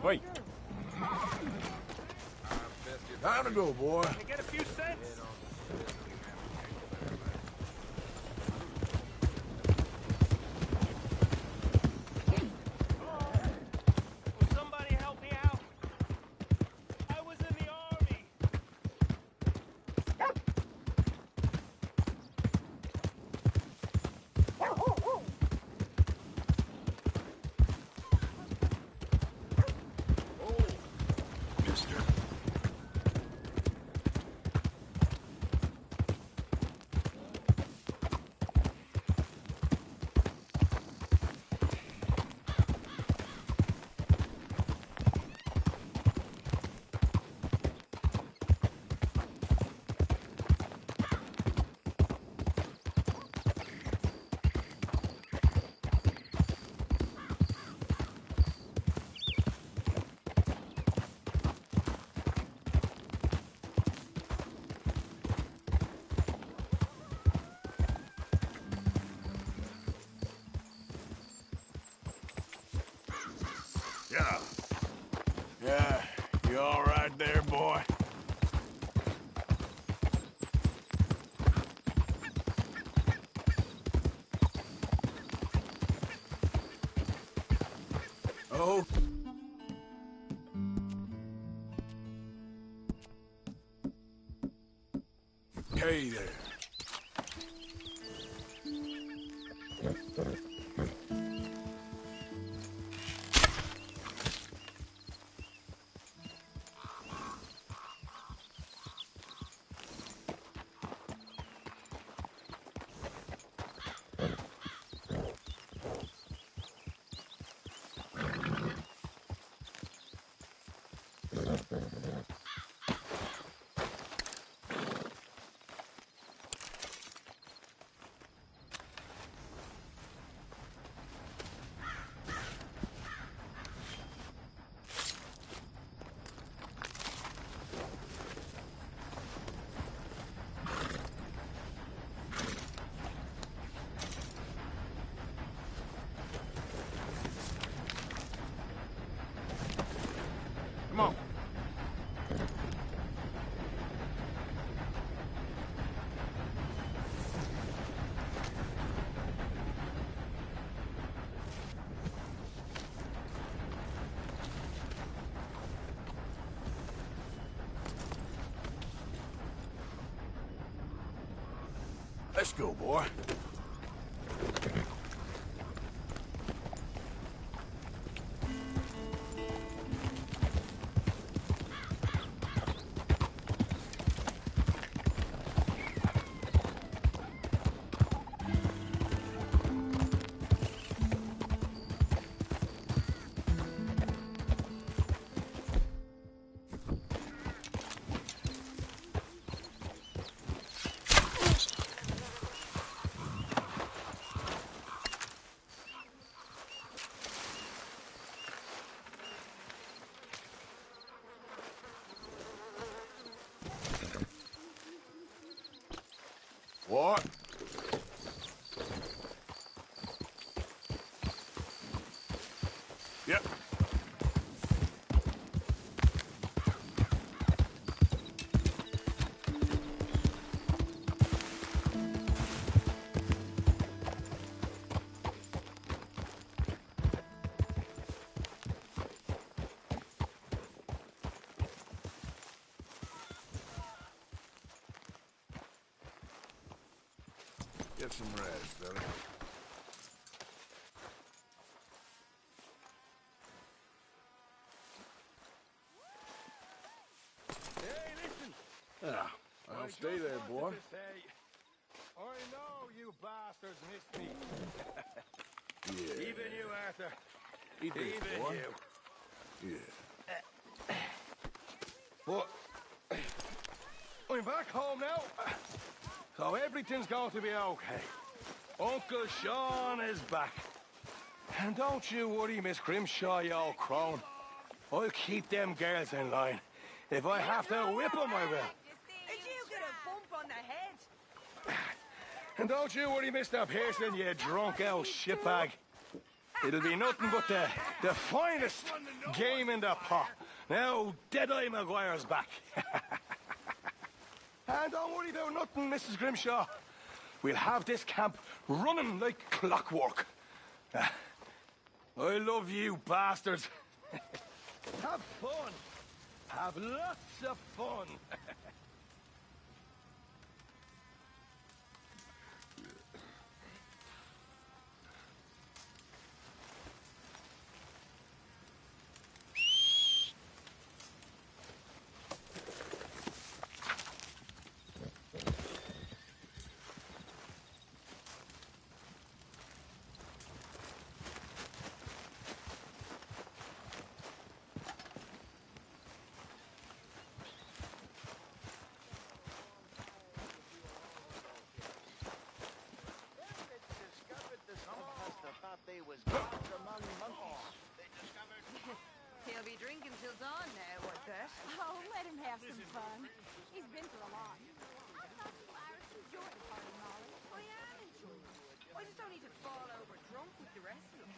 Wait. Time to go, boy. Can I get a few cents? Will somebody help me out? I was in the army. Mister. Yeah. Yeah, you all right there, boy? Oh. Hey there. Come on. Let's go, boy. What? Yep. Get some rest, fella. Hey, listen! Yeah, I'll stay there, boy. I know you bastards missed me. Yeah. Even you, Arthur. Eat this, Even boy. you. Yeah. But I'm back home now, so everything's going to be okay. Uncle Sean is back. And don't you worry, Miss Grimshaw, you old crone. I'll keep them girls in line. If I have to whip them, I will. Did you get a bump on the head? And don't you worry, Mr. Pearson, you drunk old shitbag. It'll be nothing but the finest game in the pot. Now, Deadeye Maguire's back. And don't worry about nothing, Mrs. Grimshaw. We'll have this camp running like clockwork. I love you, bastards. Have fun. Have lots of fun. He'll be drinking till dawn now, what's that? Oh, let him have some fun. He's been through a lot. I thought you Irish enjoyed the party, Molly. I am enjoying it. I just don't need to fall over drunk with the rest of them.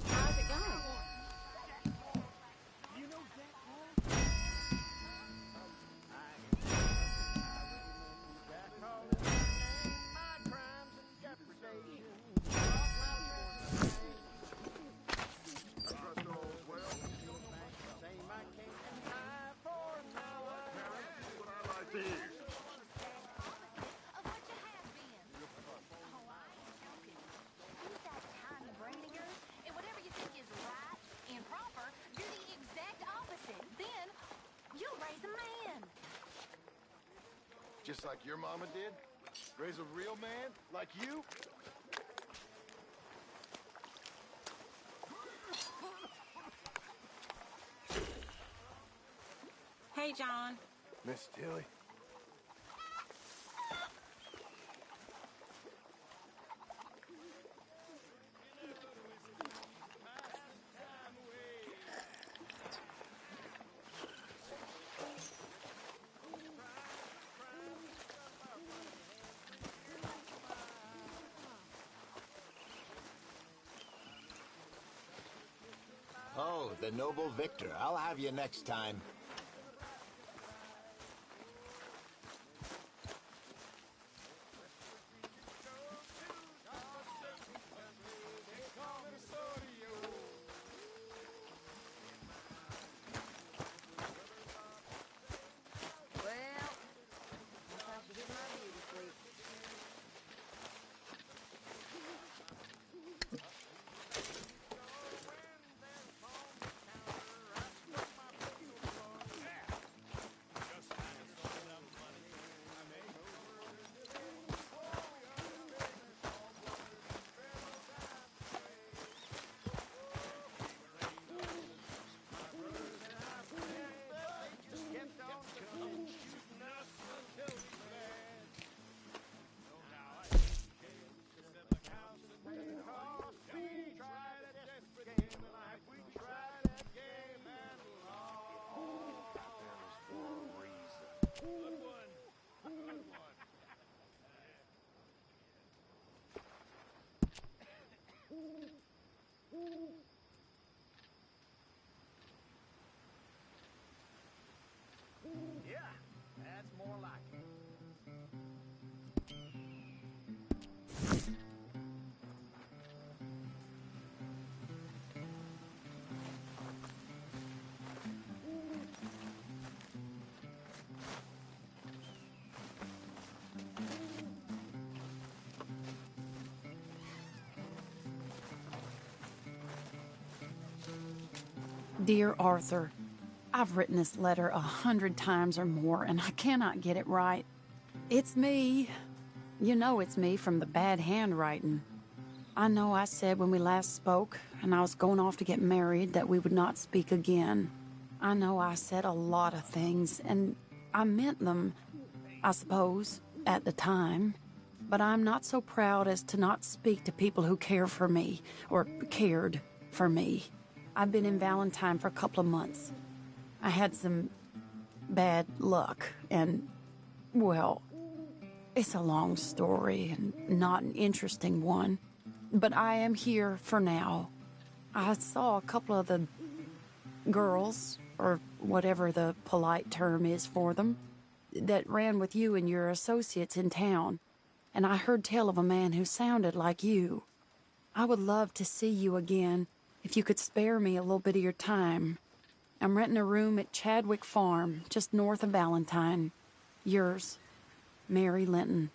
How's it going? Of what you have been. Oh, I ain't joking. Use that tiny brain of yours, and whatever you think is right and proper, do the exact opposite. Then you'll raise a man. Just like your mama did? Raise a real man? Like you? Hey, John. Miss Tilly. Oh, the noble Victor. I'll have you next time. Well, that's how she hit my beauty sleep. Dear Arthur, I've written this letter 100 times or more, and I cannot get it right. It's me. You know it's me from the bad handwriting. I know I said when we last spoke, and I was going off to get married, that we would not speak again. I know I said a lot of things, and I meant them, I suppose, at the time. But I'm not so proud as to not speak to people who care for me, or cared for me. I've been in Valentine for a couple of months. I had some bad luck, and, well, it's a long story and not an interesting one. But I am here for now. I saw a couple of the girls, or whatever the polite term is for them, that ran with you and your associates in town. And I heard tell of a man who sounded like you. I would love to see you again, if you could spare me a little bit of your time. I'm renting a room at Chadwick Farm, just north of Valentine. Yours, Mary Linton.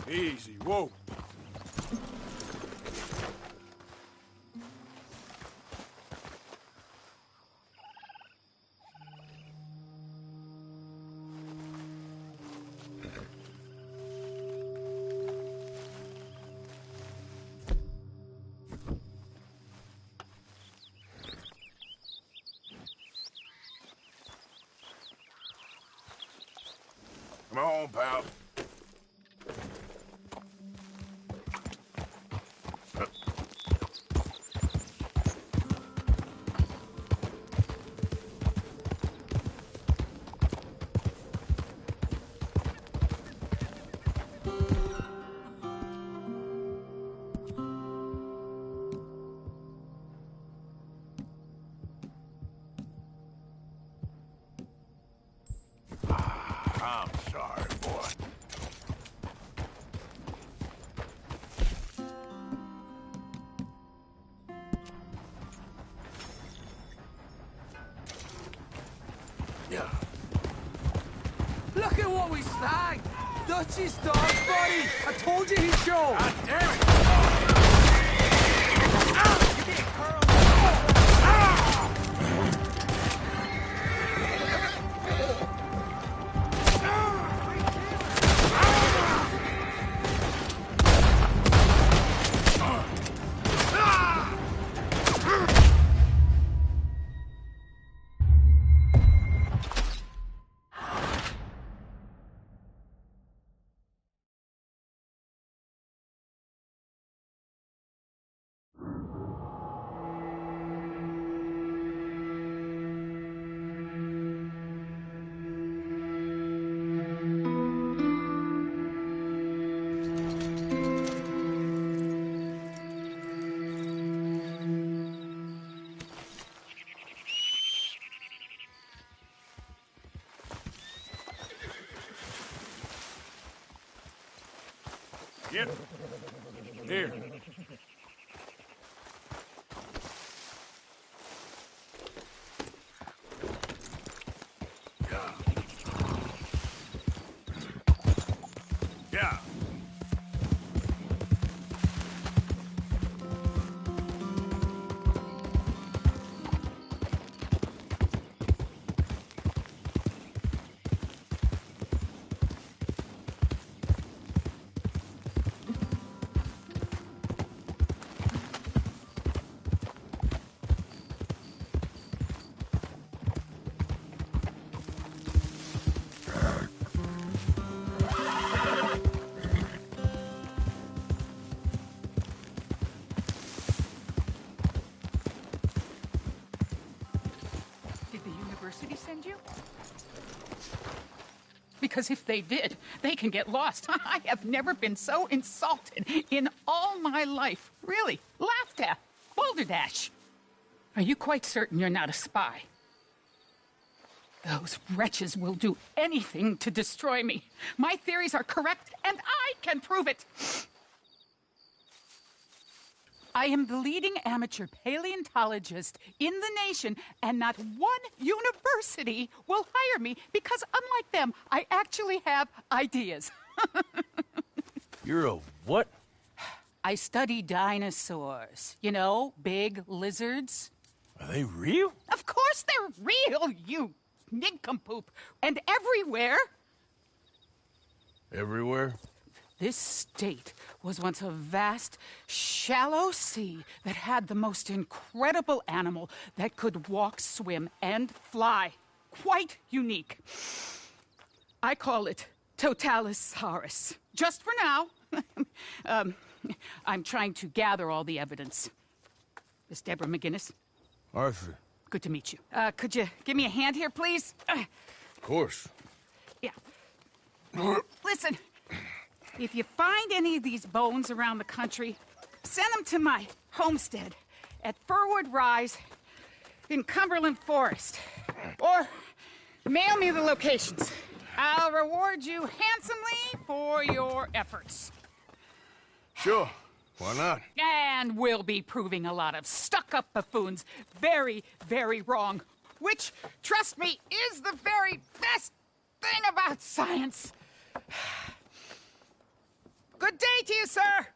Easy, whoa. Come on, pal. I'm sorry, boy. what we snagged! Dutchie's dog, buddy! I told you he'd show! God damn it! You're getting curled! Yep. Here. Yeah. Yeah. Did the university send you? Because if they did, they can get lost. I have never been so insulted in all my life. Really, laughed at. Balderdash. Are you quite certain you're not a spy? Those wretches will do anything to destroy me. My theories are correct, and I can prove it. I am the leading amateur paleontologist in the nation, and not one university will hire me because, unlike them, I actually have ideas. You're a what? I study dinosaurs. You know, big lizards. Are they real? Of course they're real, you nincompoop. And everywhere. Everywhere? This state was once a vast, shallow sea that had the most incredible animal that could walk, swim, and fly. Quite unique. I call it Totalisaurus. Just for now. I'm trying to gather all the evidence. Miss Deborah McGinnis. Arthur. Good to meet you. Could you give me a hand here, please? Of course. Yeah. Listen. If you find any of these bones around the country, send them to my homestead at Furwood Rise in Cumberland Forest. Or mail me the locations. I'll reward you handsomely for your efforts. Sure. Why not? And we'll be proving a lot of stuck-up buffoons very, very wrong. Which, trust me, is the very best thing about science. Good day to you, sir!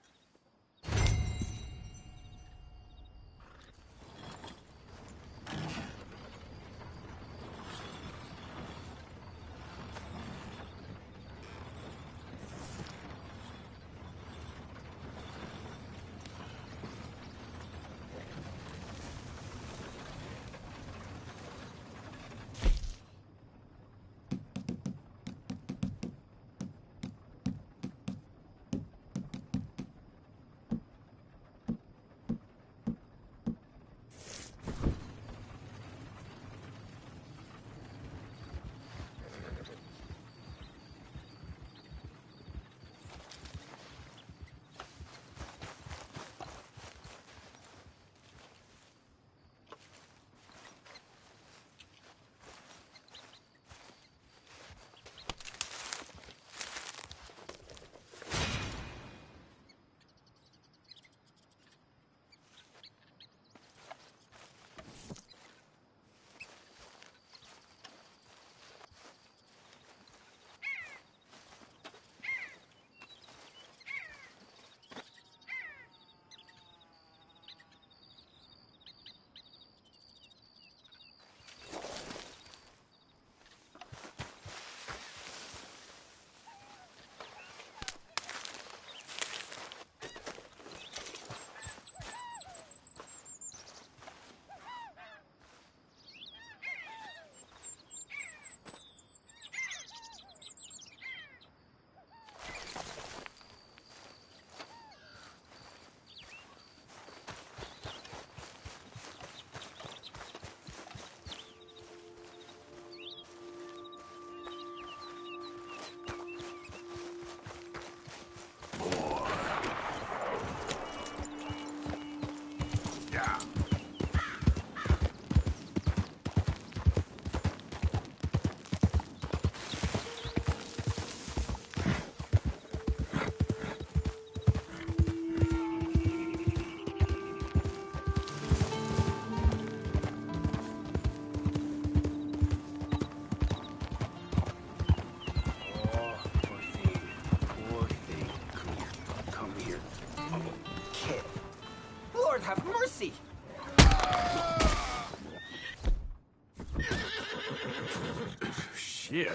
Shit.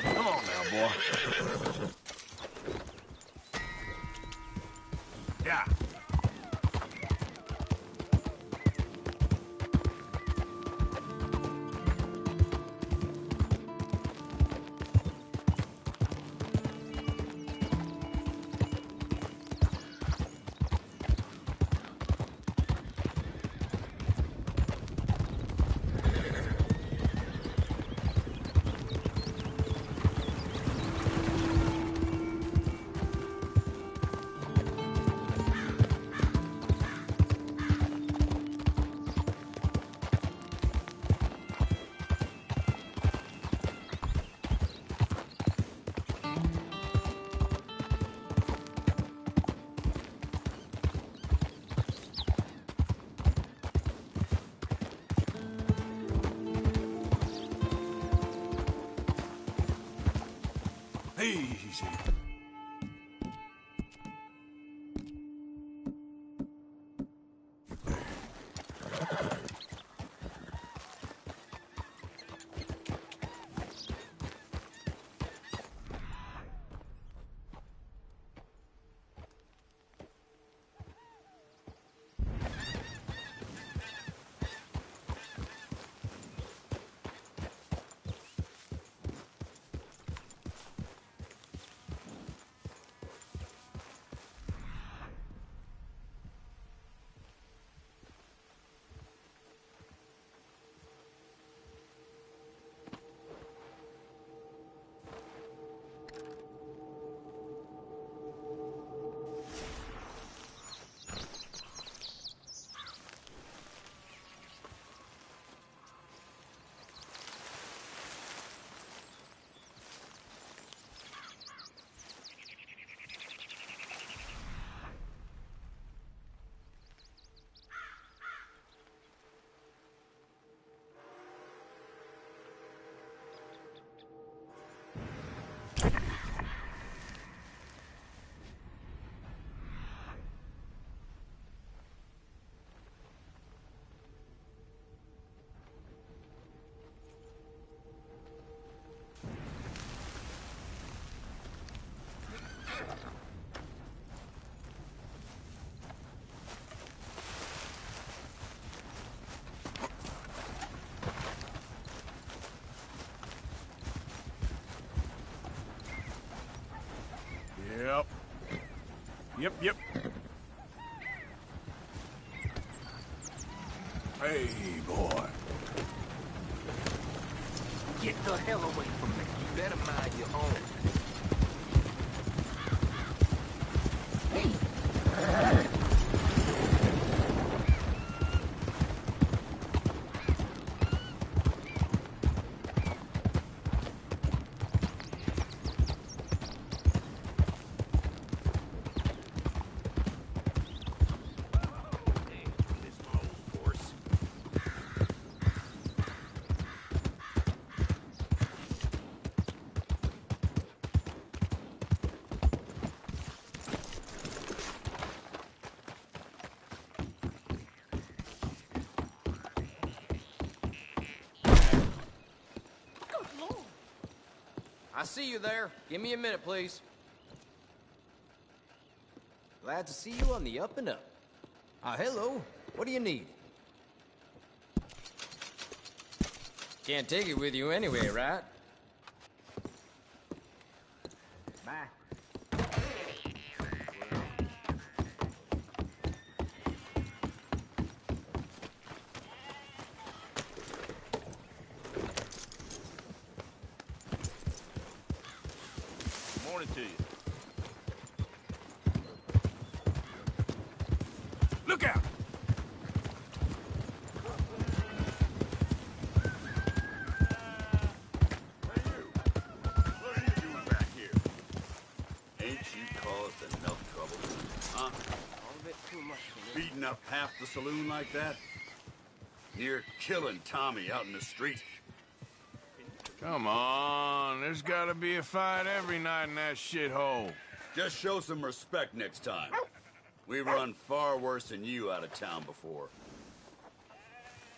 Come on now, boy. Yeah. Easy. Yep. Yep. Hey, boy. Get the hell away from me. You better mind your own. I see you there. Give me a minute, please. Glad to see you on the up and up. Hello. What do you need? Can't take it with you anyway, right? Bye. Morning to you. Look out! Hey, you. What are you doing back here? Ain't you caused enough trouble? Huh? All a bit too much for me. Beating up half the saloon like that? Near killing Tommy out in the street? Come on, there's gotta be a fight every night in that shithole. Just show some respect next time. We've run far worse than you out of town before.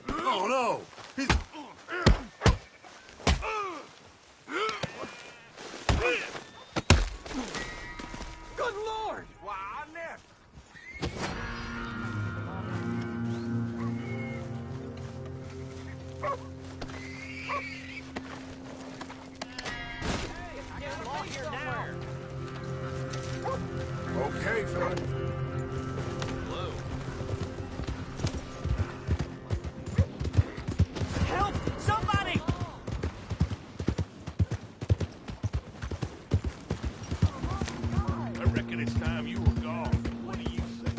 Oh no! He's... Good Lord! Why, I never... Okay, fella. Help! Somebody! I reckon it's time you were gone. What do you say?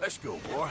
Let's go, boy.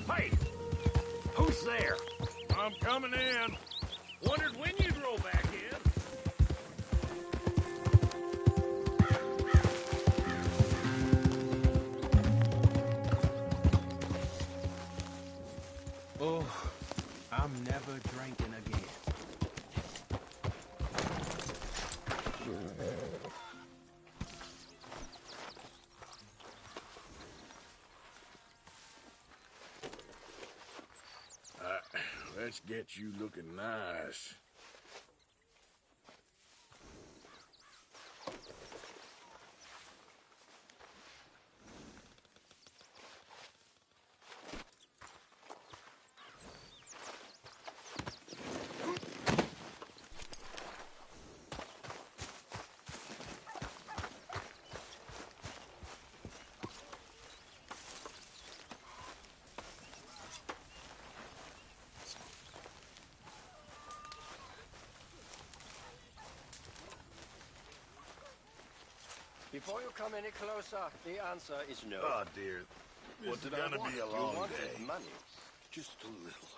Hey! Who's there? I'm coming in. Wondered when you drove back in. Oh, I'm never drinking again. Let's get you looking nice. Before you come any closer, the answer is no. Oh, dear. This is gonna be a long day. Money. Just a little.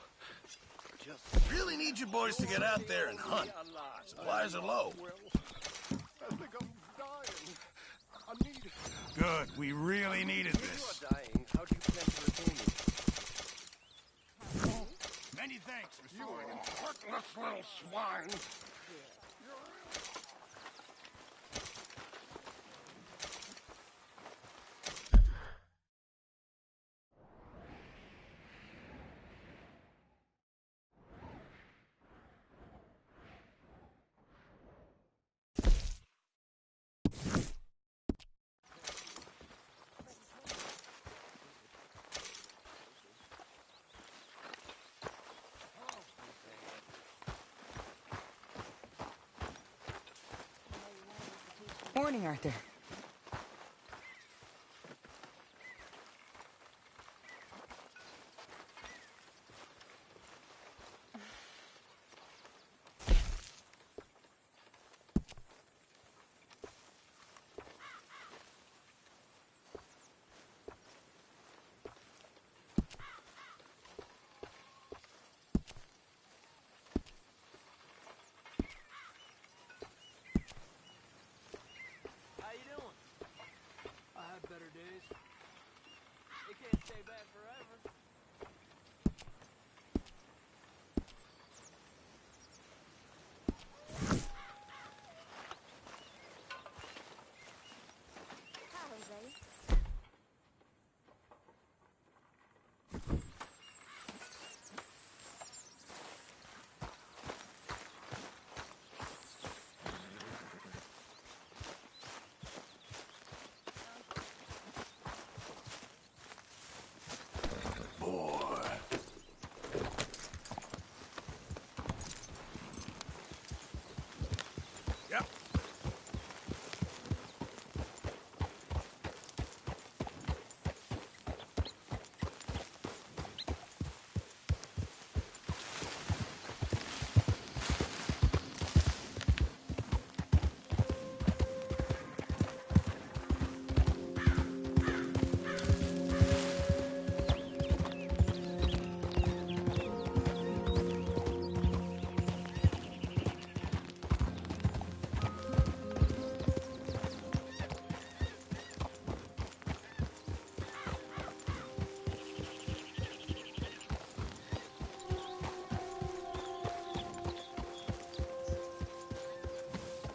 Really need you boys to get out there and hunt. Supplies are low. I think I'm dying. I need... Good. We really needed If this. you are dying, how do you plan to repay me? Many thanks, you impertinent little swine. Morning, Arthur. How you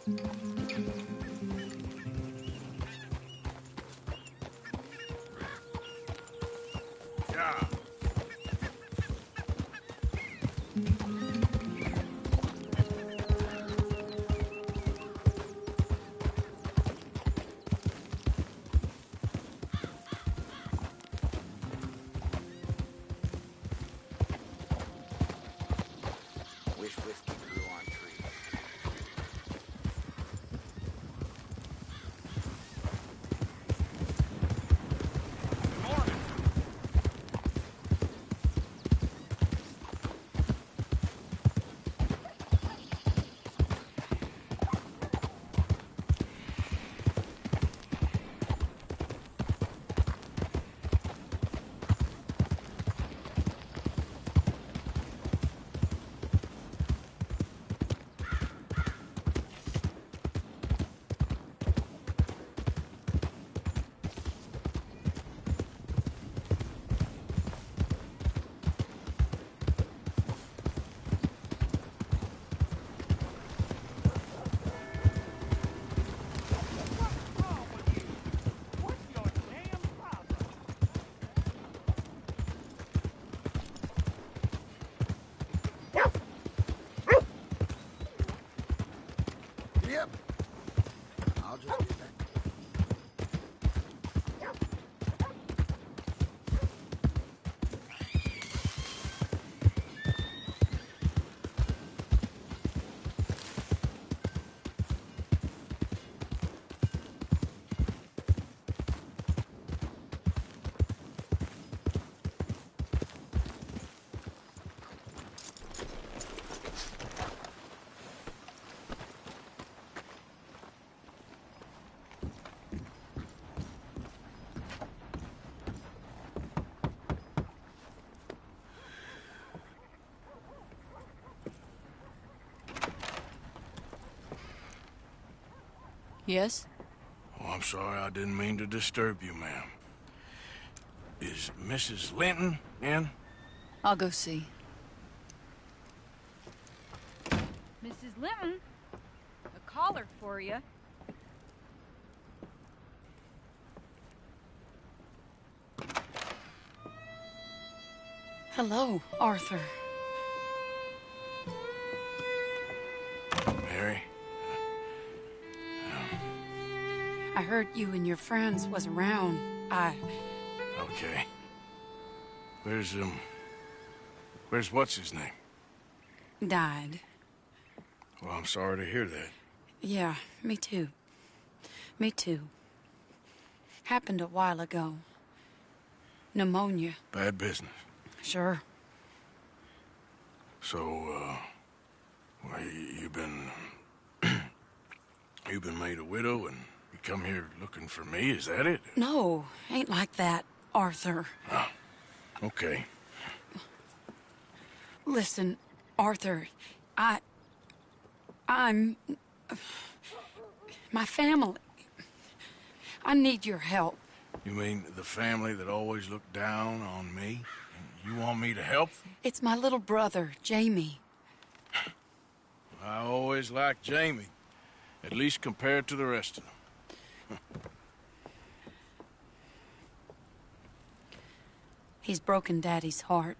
Yeah. Wish whiskey grew on trees. Yep. I'll just do that. Yes? Oh, I'm sorry, I didn't mean to disturb you, ma'am. Is Mrs. Linton in? I'll go see. Mrs. Linton, a caller for you. Hello, Arthur. Mary? I heard you and your friends was around. Okay. Where's what's his name? Died. Well, I'm sorry to hear that. Yeah, me too. Me too. Happened a while ago. Pneumonia. Bad business. Sure. So, well, you've been made a widow and you come here looking for me, is that it? No, ain't like that, Arthur. Oh, okay. Listen, Arthur, I'm... my family. I need your help. You mean the family that always looked down on me? And you want me to help them? It's my little brother, Jamie. I always liked Jamie, at least compared to the rest of them. He's broken Daddy's heart.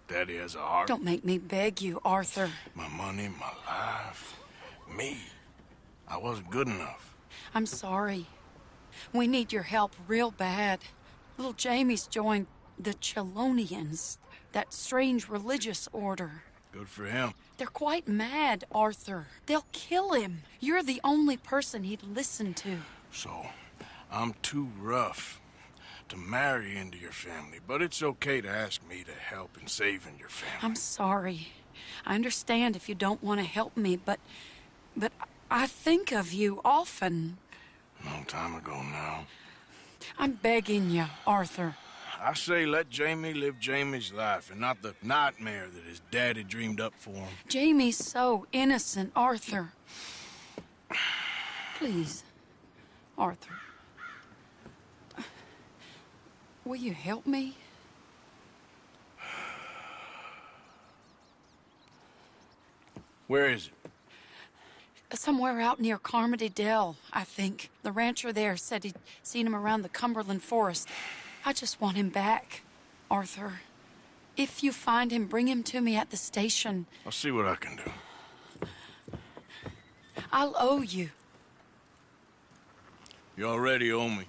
Daddy has a heart. Don't make me beg you, Arthur. My money, my life, me. I wasn't good enough. I'm sorry. We need your help real bad. Little Jamie's joined the Chelonians, that strange religious order. Good for him. They're quite mad, Arthur. They'll kill him. You're the only person he'd listen to. So, I'm too rough to marry into your family, but it's okay to ask me to help in saving your family. I'm sorry. I understand if you don't want to help me, but I think of you often. Long time ago now. I'm begging you, Arthur. I say let Jamie live Jamie's life and not the nightmare that his daddy dreamed up for him. Jamie's so innocent, Arthur. Please, Arthur. Will you help me? Where is it? Somewhere out near Carmody Dell, I think. The rancher there said he'd seen him around the Cumberland Forest. I just want him back, Arthur. If you find him, bring him to me at the station. I'll see what I can do. I'll owe you. You already owe me.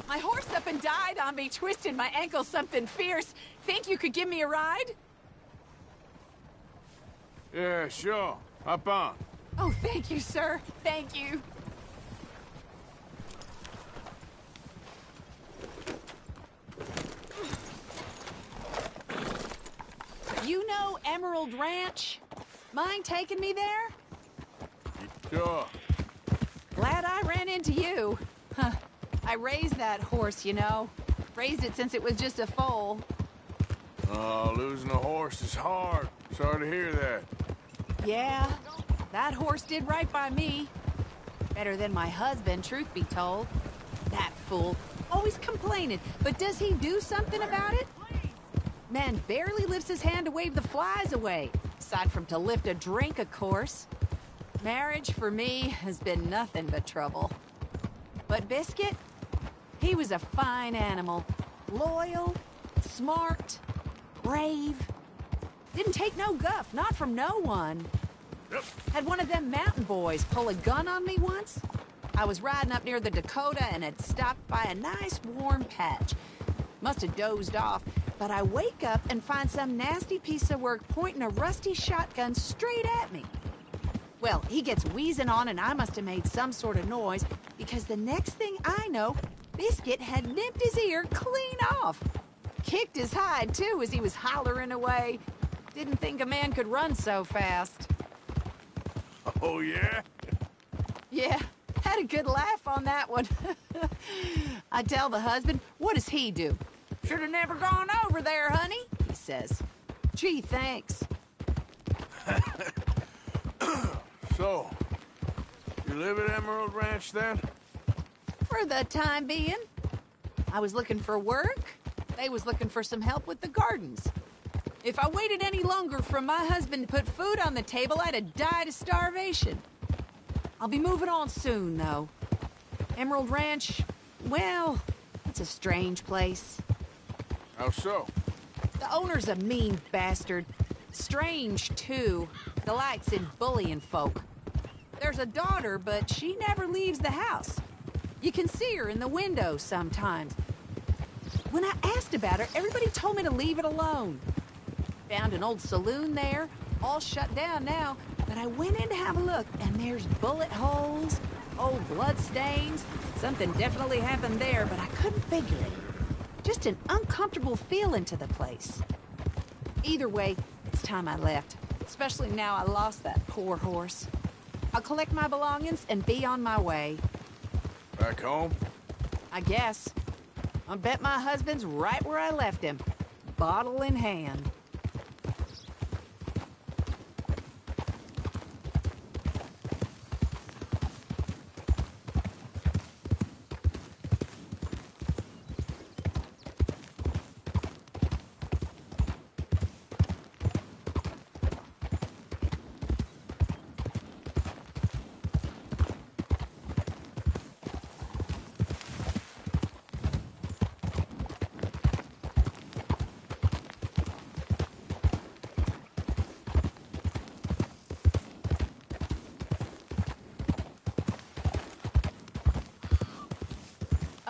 My horse up and died on me, twisted my ankle something fierce. Think you could give me a ride? Yeah, sure. Hop on. Oh, thank you, sir. Thank you. You know Emerald Ranch? Mind taking me there? Sure. Glad I ran into you. Huh. I raised that horse, you know. Raised it since it was just a foal. Oh, losing a horse is hard. Sorry to hear that. Yeah, that horse did right by me. Better than my husband, truth be told. That fool. Always complaining, but does he do something about it? Man barely lifts his hand to wave the flies away. Aside from to lift a drink, of course. Marriage, for me, has been nothing but trouble. But Biscuit, he was a fine animal. Loyal, smart, brave. Didn't take no guff, not from no one. Yep. Had one of them mountain boys pull a gun on me once. I was riding up near the Dakota and had stopped by a nice warm patch. Must have dozed off, but I wake up and find some nasty piece of work pointing a rusty shotgun straight at me. Well, he gets wheezing on and I must have made some sort of noise, because the next thing I know, Biscuit had nipped his ear clean off. Kicked his hide, too, as he was hollering away. Didn't think a man could run so fast. Oh, yeah? Yeah, had a good laugh on that one. I tell the husband, what does he do? Should have never gone over there, honey, he says. Gee, thanks. So, you live at Emerald Ranch, then? For the time being. I was looking for work. They was looking for some help with the gardens. If I waited any longer for my husband to put food on the table, I'd have died of starvation. I'll be moving on soon, though. Emerald Ranch, well, it's a strange place. How so? The owner's a mean bastard. Strange, too. Delights in bullying folk. There's a daughter, but she never leaves the house. You can see her in the window sometimes. When I asked about her, everybody told me to leave it alone. Found an old saloon there, all shut down now, but I went in to have a look, and there's bullet holes, old blood stains. Something definitely happened there, but I couldn't figure it. Just an uncomfortable feeling to the place. Either way, it's time I left, especially now I lost that poor horse. I'll collect my belongings and be on my way. Back home? I guess. I bet my husband's right where I left him, bottle in hand.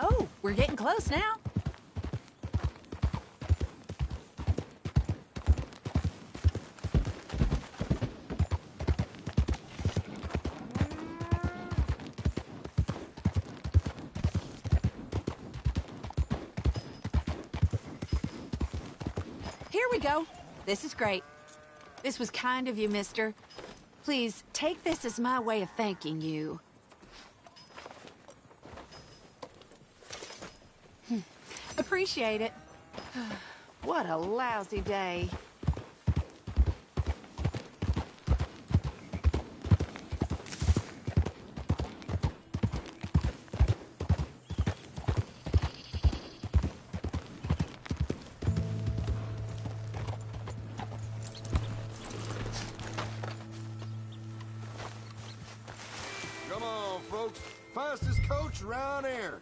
Oh, we're getting close now. Here we go. This is great. This was kind of you, mister. Please, take this as my way of thanking you. Appreciate it. What a lousy day. Come on, folks. Fastest coach around here.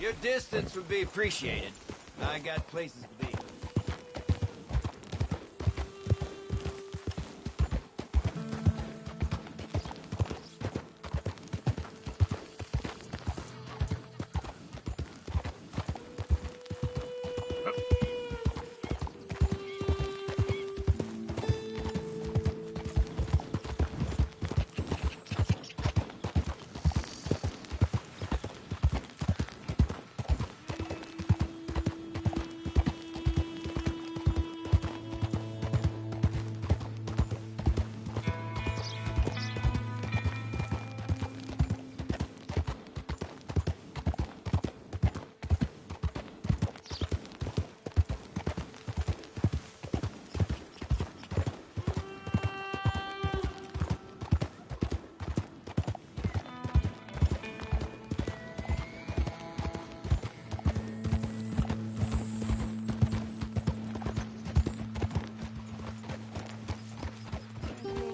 Your distance would be appreciated. I got places to be.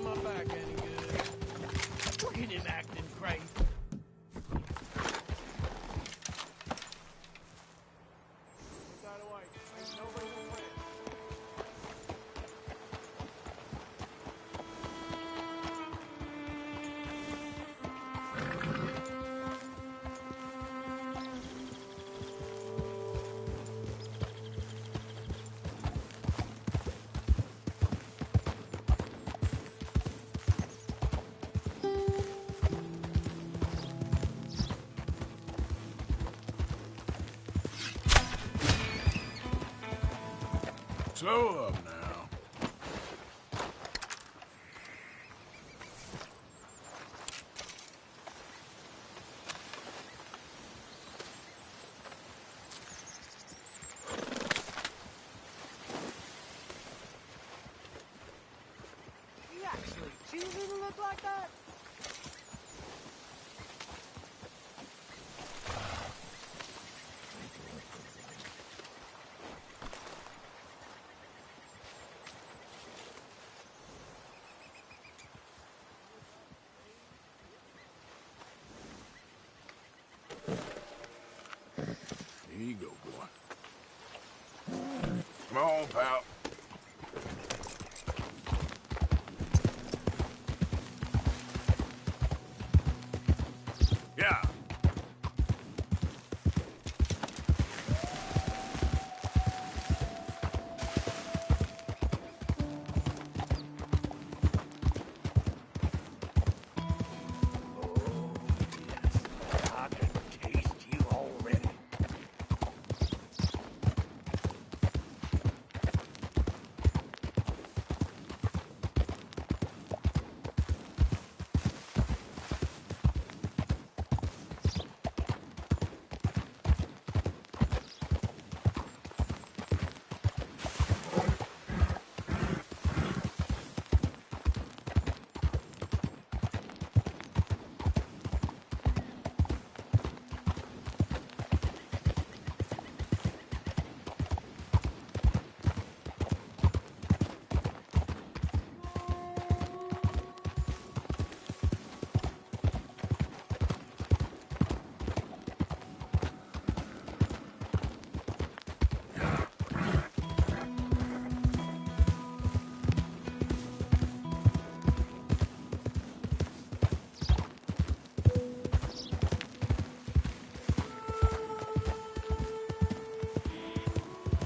My back any good. Look at him acting crazy. Side away. Ain't nobody gonna win. Slow up now. Yeah. shoes even look like that? Here you go, boy. Come on, pal. Yeah. I can taste you already.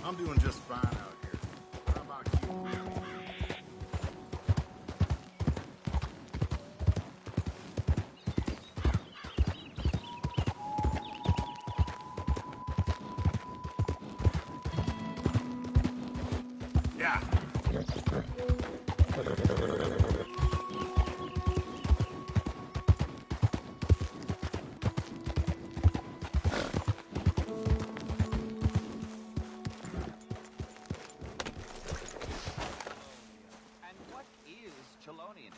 I'm doing just fine out here. How about you? Yeah. And what is Chelonianism?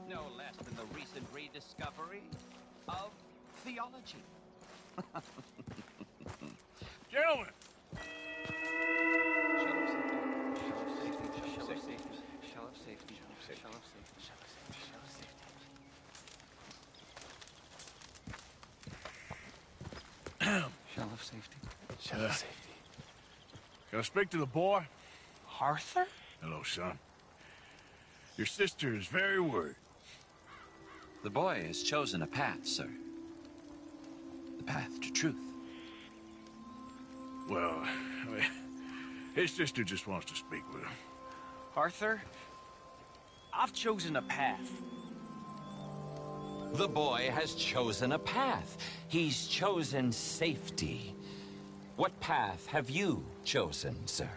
No less than the recent rediscovery of theology. Gentlemen. Shell of safety. Shell of safety. Can I speak to the boy? Arthur? Hello, son. Your sister is very worried. The boy has chosen a path, sir. The path to truth. Well, I mean, his sister just wants to speak with him. Arthur, I've chosen a path. The boy has chosen a path. He's chosen safety. What path have you chosen, sir?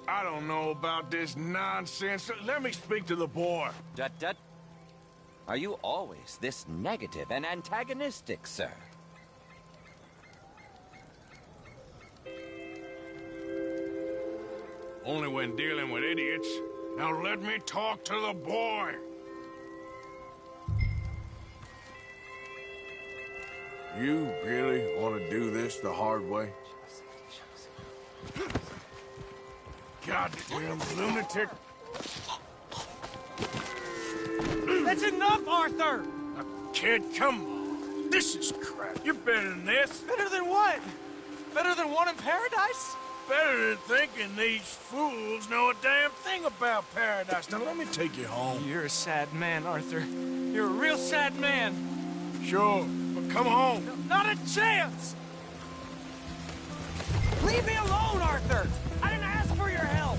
I don't know about this nonsense. Let me speak to the boy. Dut. Are you always this negative and antagonistic, sir? Only when dealing with idiots. Now let me talk to the boy. You really want to do this the hard way? Goddamn lunatic. That's enough, Arthur! Now, kid, come on. This is crap. You're better than this. Better than what? Better than one in paradise? Better than thinking these fools know a damn thing about paradise. Now let me take you home. You're a sad man, Arthur. You're a real sad man. Sure, but come home. Not a chance! Leave me alone, Arthur! I didn't ask for your help!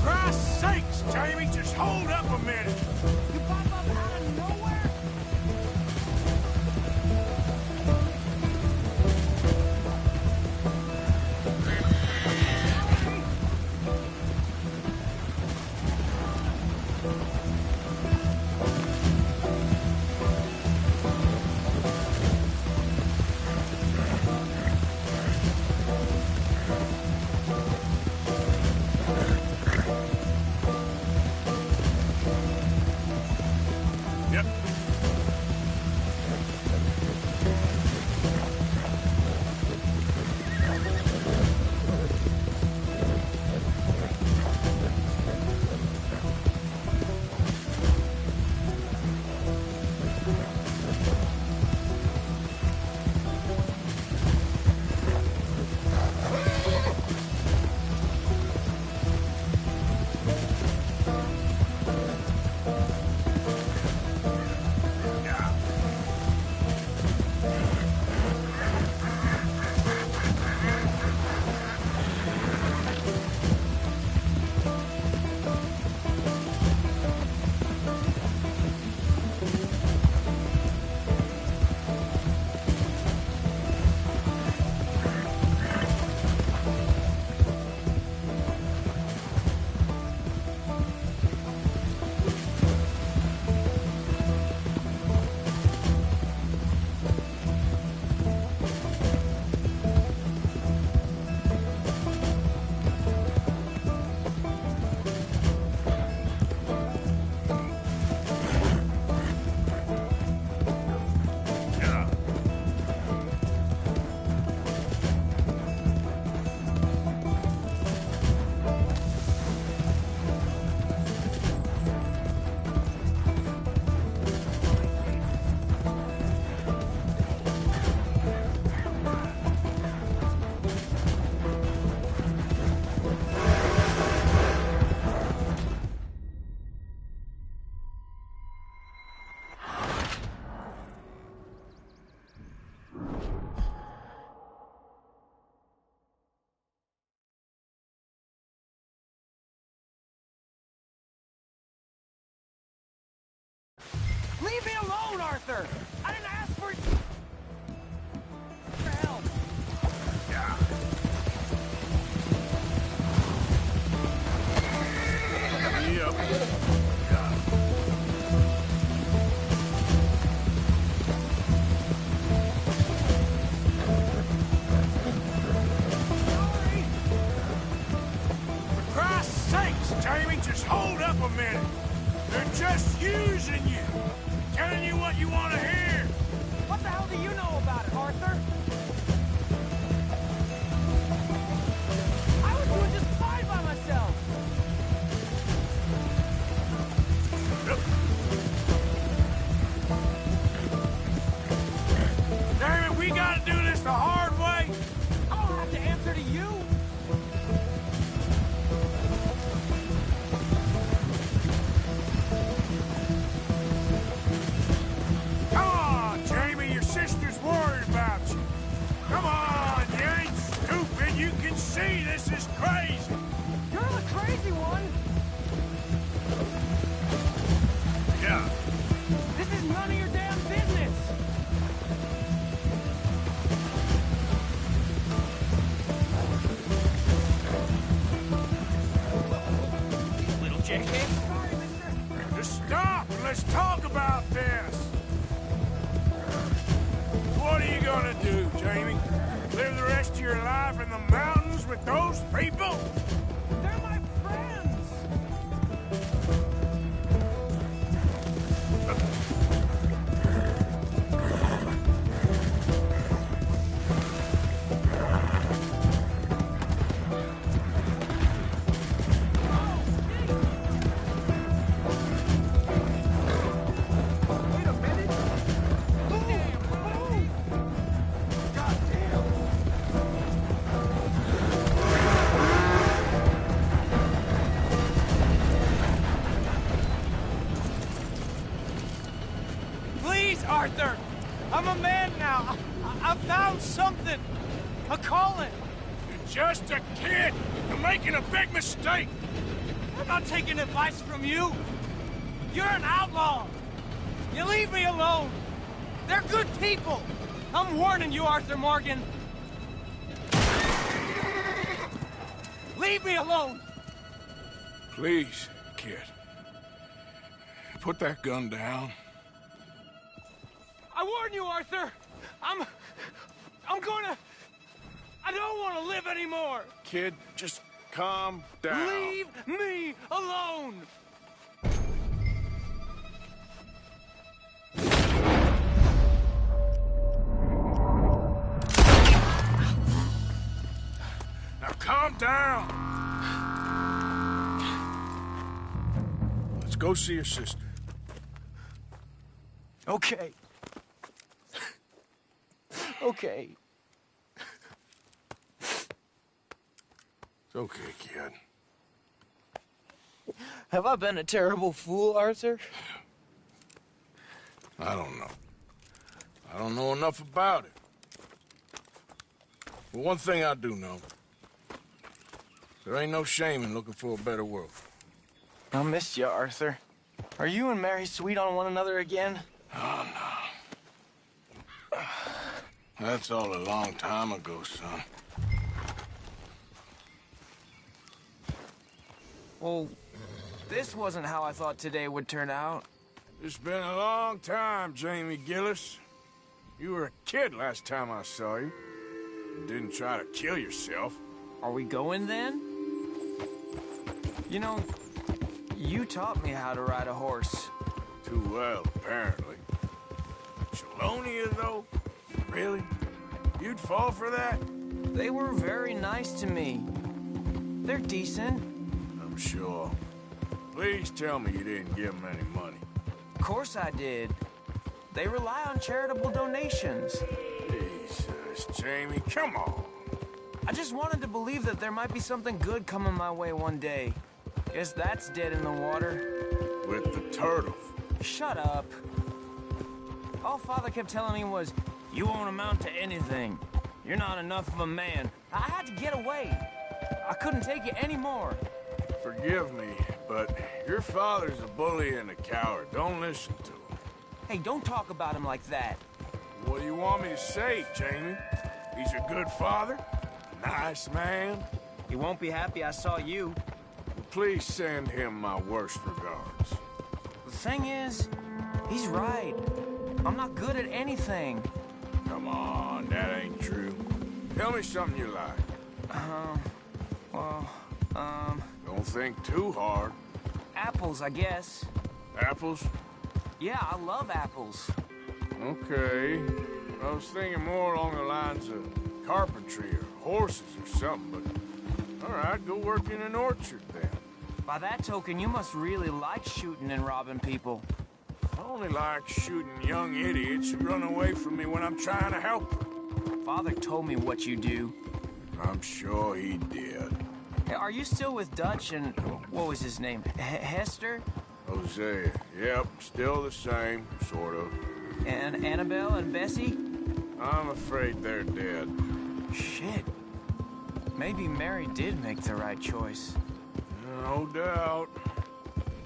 Christ's sakes, Jamie, just hold up a minute. You pop up out of nowhere? Arthur! I didn't ask for... help! For Christ's sakes, Jamie, just hold up a minute. They're just using you. Telling you what you want to hear. What the hell do you know about it, Arthur? I was doing just fine by myself. Damn it, we gotta do this the hard way. I don't have to answer to you. Come on, Jamie, your sister's worried about you. Come on, you ain't stupid. You can see this is crazy. You're the crazy one. Yeah. This is none of your damn business. Little jackass. Sorry, mister. Just stop and let's talk about this. What are you gonna do, Jamie? Live the rest of your life in the mountains with those people? They're my friends. Wait a minute. Please, Arthur. I'm a man now. I found something. A calling. You're just a kid. You're making a big mistake. I'm not taking advice from you. You're an outlaw. You leave me alone. They're good people. I'm warning you, Arthur Morgan. Leave me alone. Please, kid. Put that gun down. I warn you, Arthur. I'm gonna... I don't want to live anymore. Kid, just calm down. Leave me alone. Now calm down. Let's go see your sister. Okay. Okay. It's okay, kid. Have I been a terrible fool, Arthur? I don't know. I don't know enough about it. But one thing I do know. There ain't no shame in looking for a better world. I missed you, Arthur. Are you and Mary sweet on one another again? Oh, no. That's all a long time ago, son. Well, this wasn't how I thought today would turn out. It's been a long time, Jamie Gillis. You were a kid last time I saw you. You didn't try to kill yourself. Are we going then? You know, you taught me how to ride a horse. Too well, apparently. Chelonia, though? Really? You'd fall for that? They were very nice to me. They're decent. I'm sure. Please tell me you didn't give them any money. Of course I did. They rely on charitable donations. Jesus, Jamie, come on. I just wanted to believe that there might be something good coming my way one day. Guess that's dead in the water. With the turtles. Shut up. All Father kept telling me was, you won't amount to anything. You're not enough of a man. I had to get away. I couldn't take it anymore. Forgive me, but your father's a bully and a coward. Don't listen to him. Hey, don't talk about him like that. What do you want me to say, Jamie? He's a good father? A nice man? He won't be happy I saw you. Please send him my worst regards. The thing is, he's right. I'm not good at anything. Come on, that ain't true. Tell me something you like. Don't think too hard. Apples, I guess. Apples? Yeah, I love apples. Okay. I was thinking more along the lines of carpentry or horses or something, but... All right, go work in an orchard then. By that token, you must really like shooting and robbing people. I only like shooting young idiots who run away from me when I'm trying to help them. Father told me what you do. I'm sure he did. Hey, are you still with Dutch and... what was his name? Hester? Hosea. Yep, still the same, sort of. And Annabelle and Bessie? I'm afraid they're dead. Shit. Maybe Mary did make the right choice. No doubt.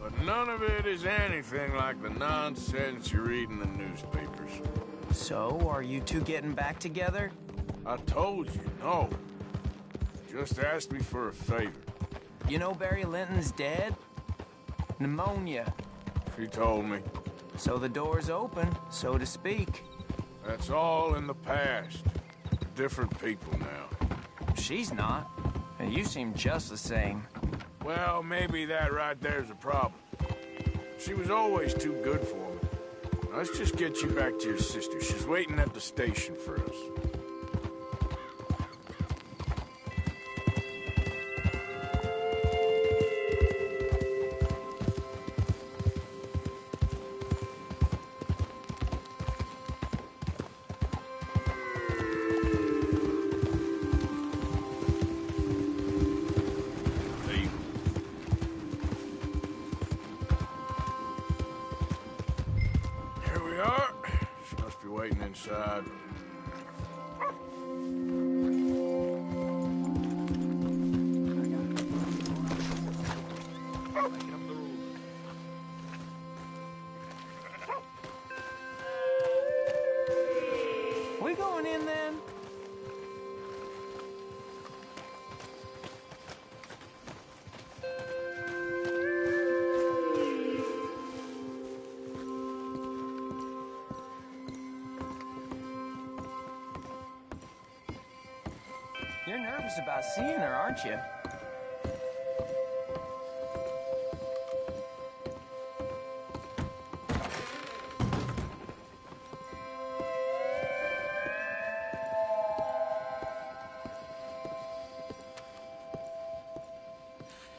But none of it is anything like the nonsense you read in the newspapers. So, are you two getting back together? I told you, no. Just asked me for a favor. You know Barry Linton's dead? Pneumonia. She told me. So the door's open, so to speak. That's all in the past. Different people now. She's not. And you seem just the same. Well, maybe that right there's a problem. She was always too good for me. Let's just get you back to your sister. She's waiting at the station for us. Inside. We going in then? You're nervous about seeing her, aren't you?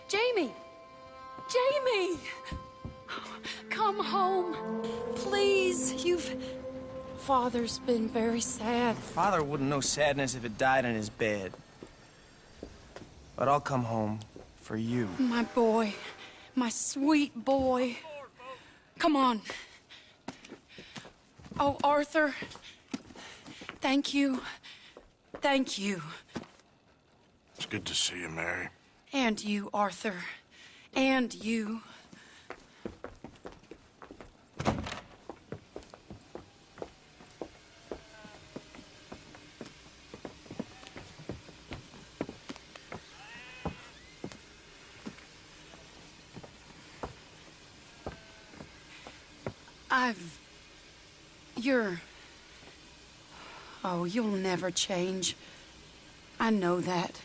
Jamie! Jamie! Come home. Please, Father's been very sad. Father wouldn't know sadness if it died in his bed. But I'll come home for you. My boy. My sweet boy. Come on. Oh, Arthur. Thank you. Thank you. It's good to see you, Mary. And you, Arthur. And you. Oh, you'll never change. I know that.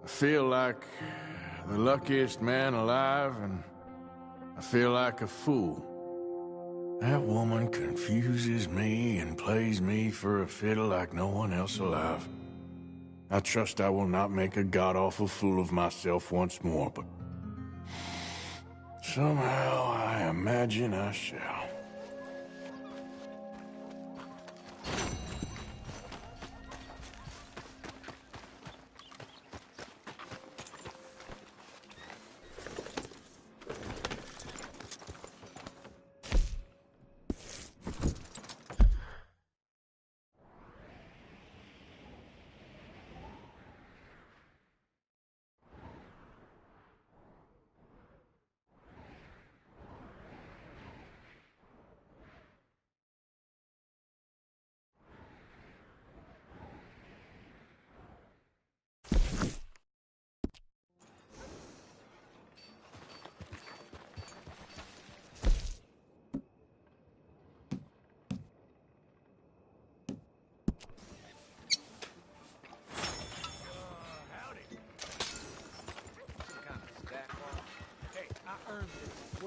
I feel like the luckiest man alive, and I feel like a fool. That woman confuses me and plays me for a fiddle like no one else alive. I trust I will not make a god-awful fool of myself once more, but somehow I imagine I shall.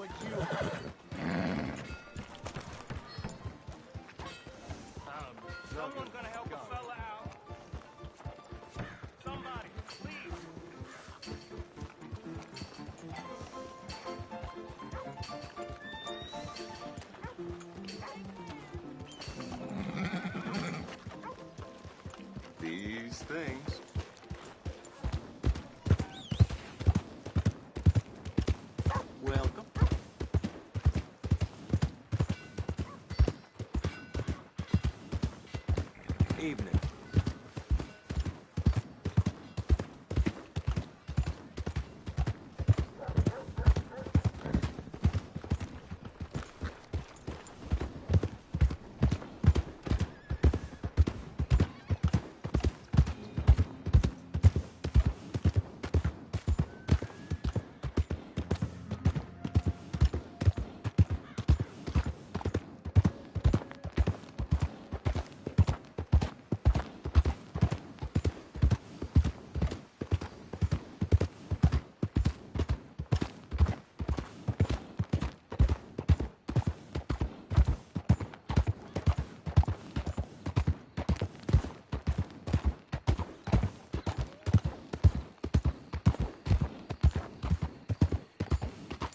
what you... Someone's gonna help a fella out. Somebody, please. These things. Welcome. Evening.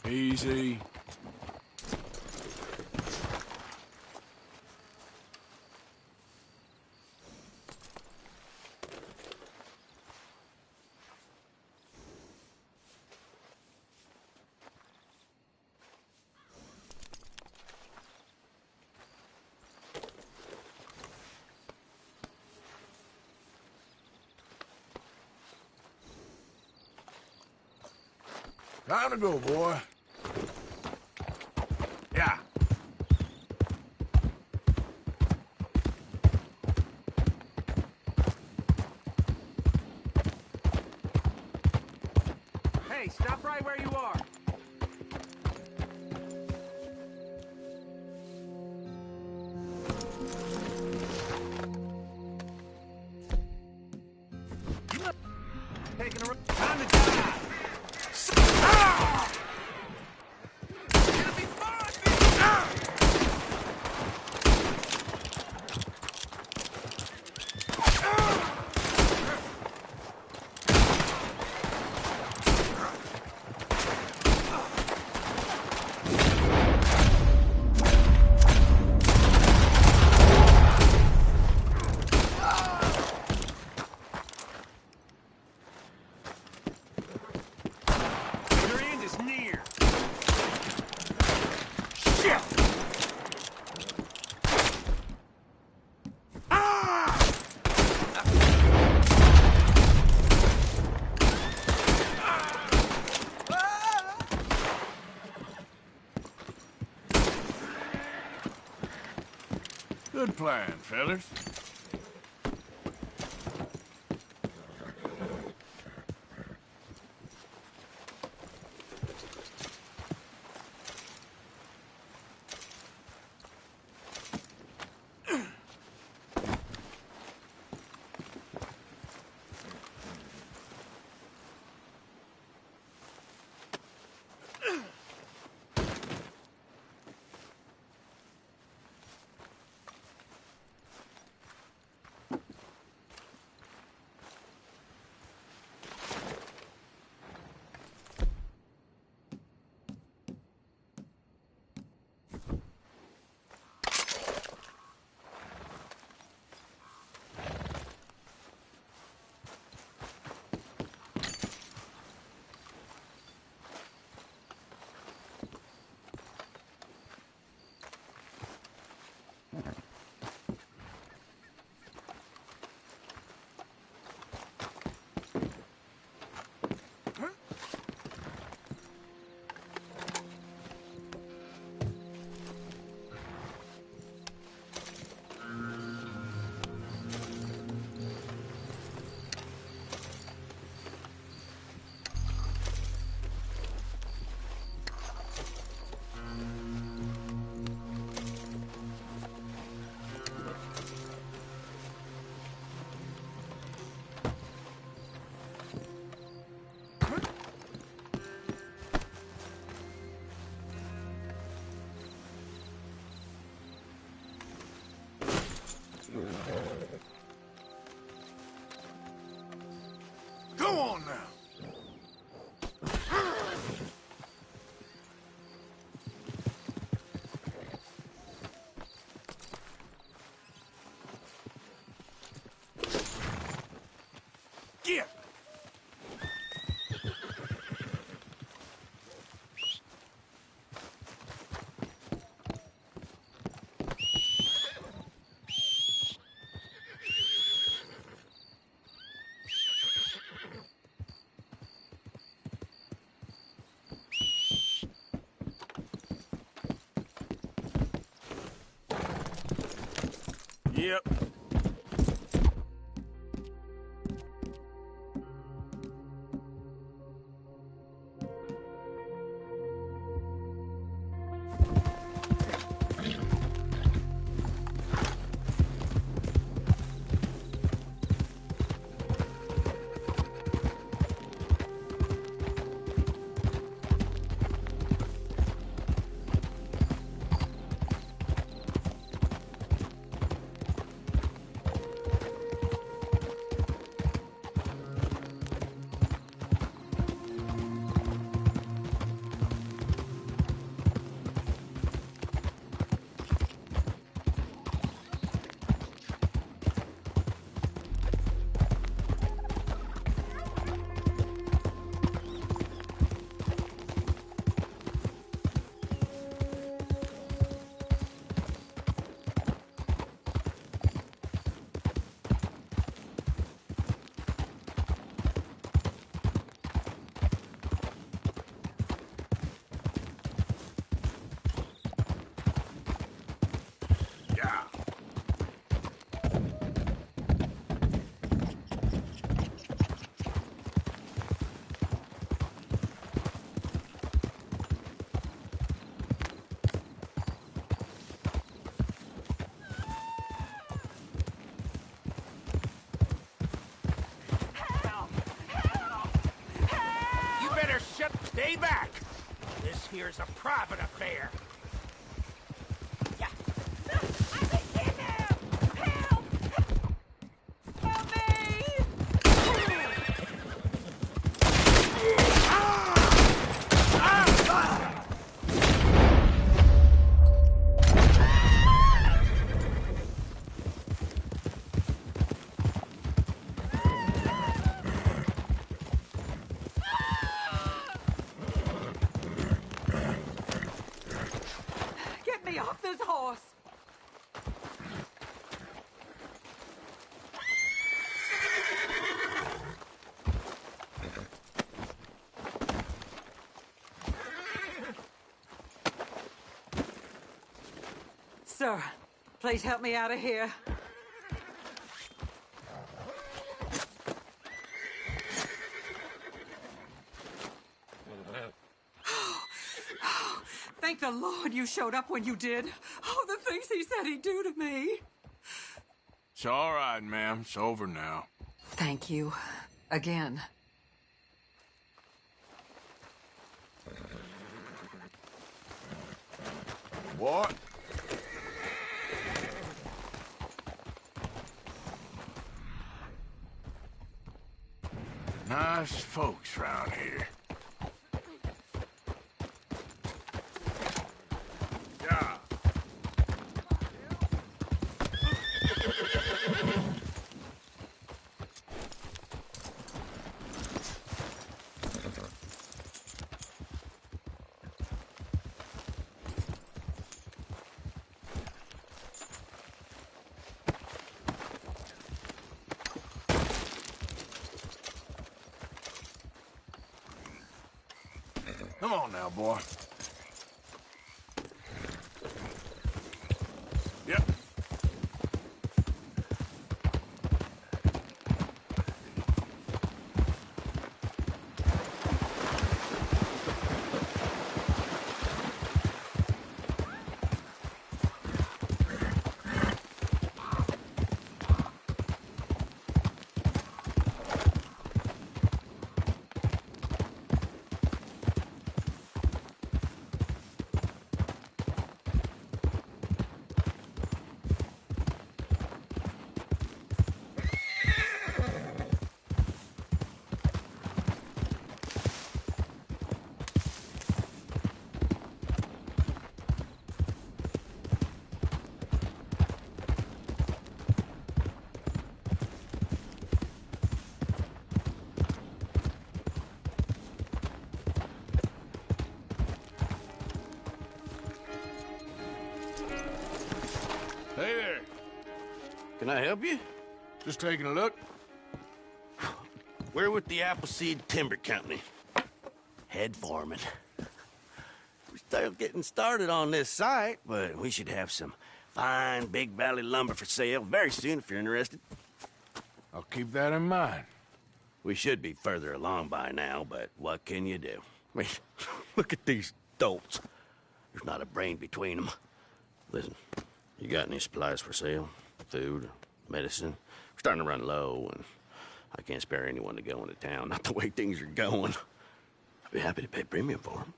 Easy. Time to go, boy. Yeah. Hey, stop right where you are. Taking a... Time to die! Your end is near. Shit! Good plan, fellas. Yep. Stay back! This here's a private affair. Sir, please help me out of here. Thank the Lord you showed up when you did. Oh, the things he said he'd do to me. It's all right, ma'am. It's over now. Thank you. Again. What? Nice folks round here. Yeah. Come on now, boy. Yep. Hey there. Can I help you? Just taking a look. We're with the Appleseed Timber Company. Head foreman. We're still getting started on this site, but we should have some fine Big Valley lumber for sale very soon if you're interested. I'll keep that in mind. We should be further along by now, but what can you do? I mean, look at these dolts. There's not a brain between them. Listen, you got any supplies for sale? Food, medicine? We're starting to run low, and I can't spare anyone to go into town. Not the way things are going. I'd be happy to pay premium for them.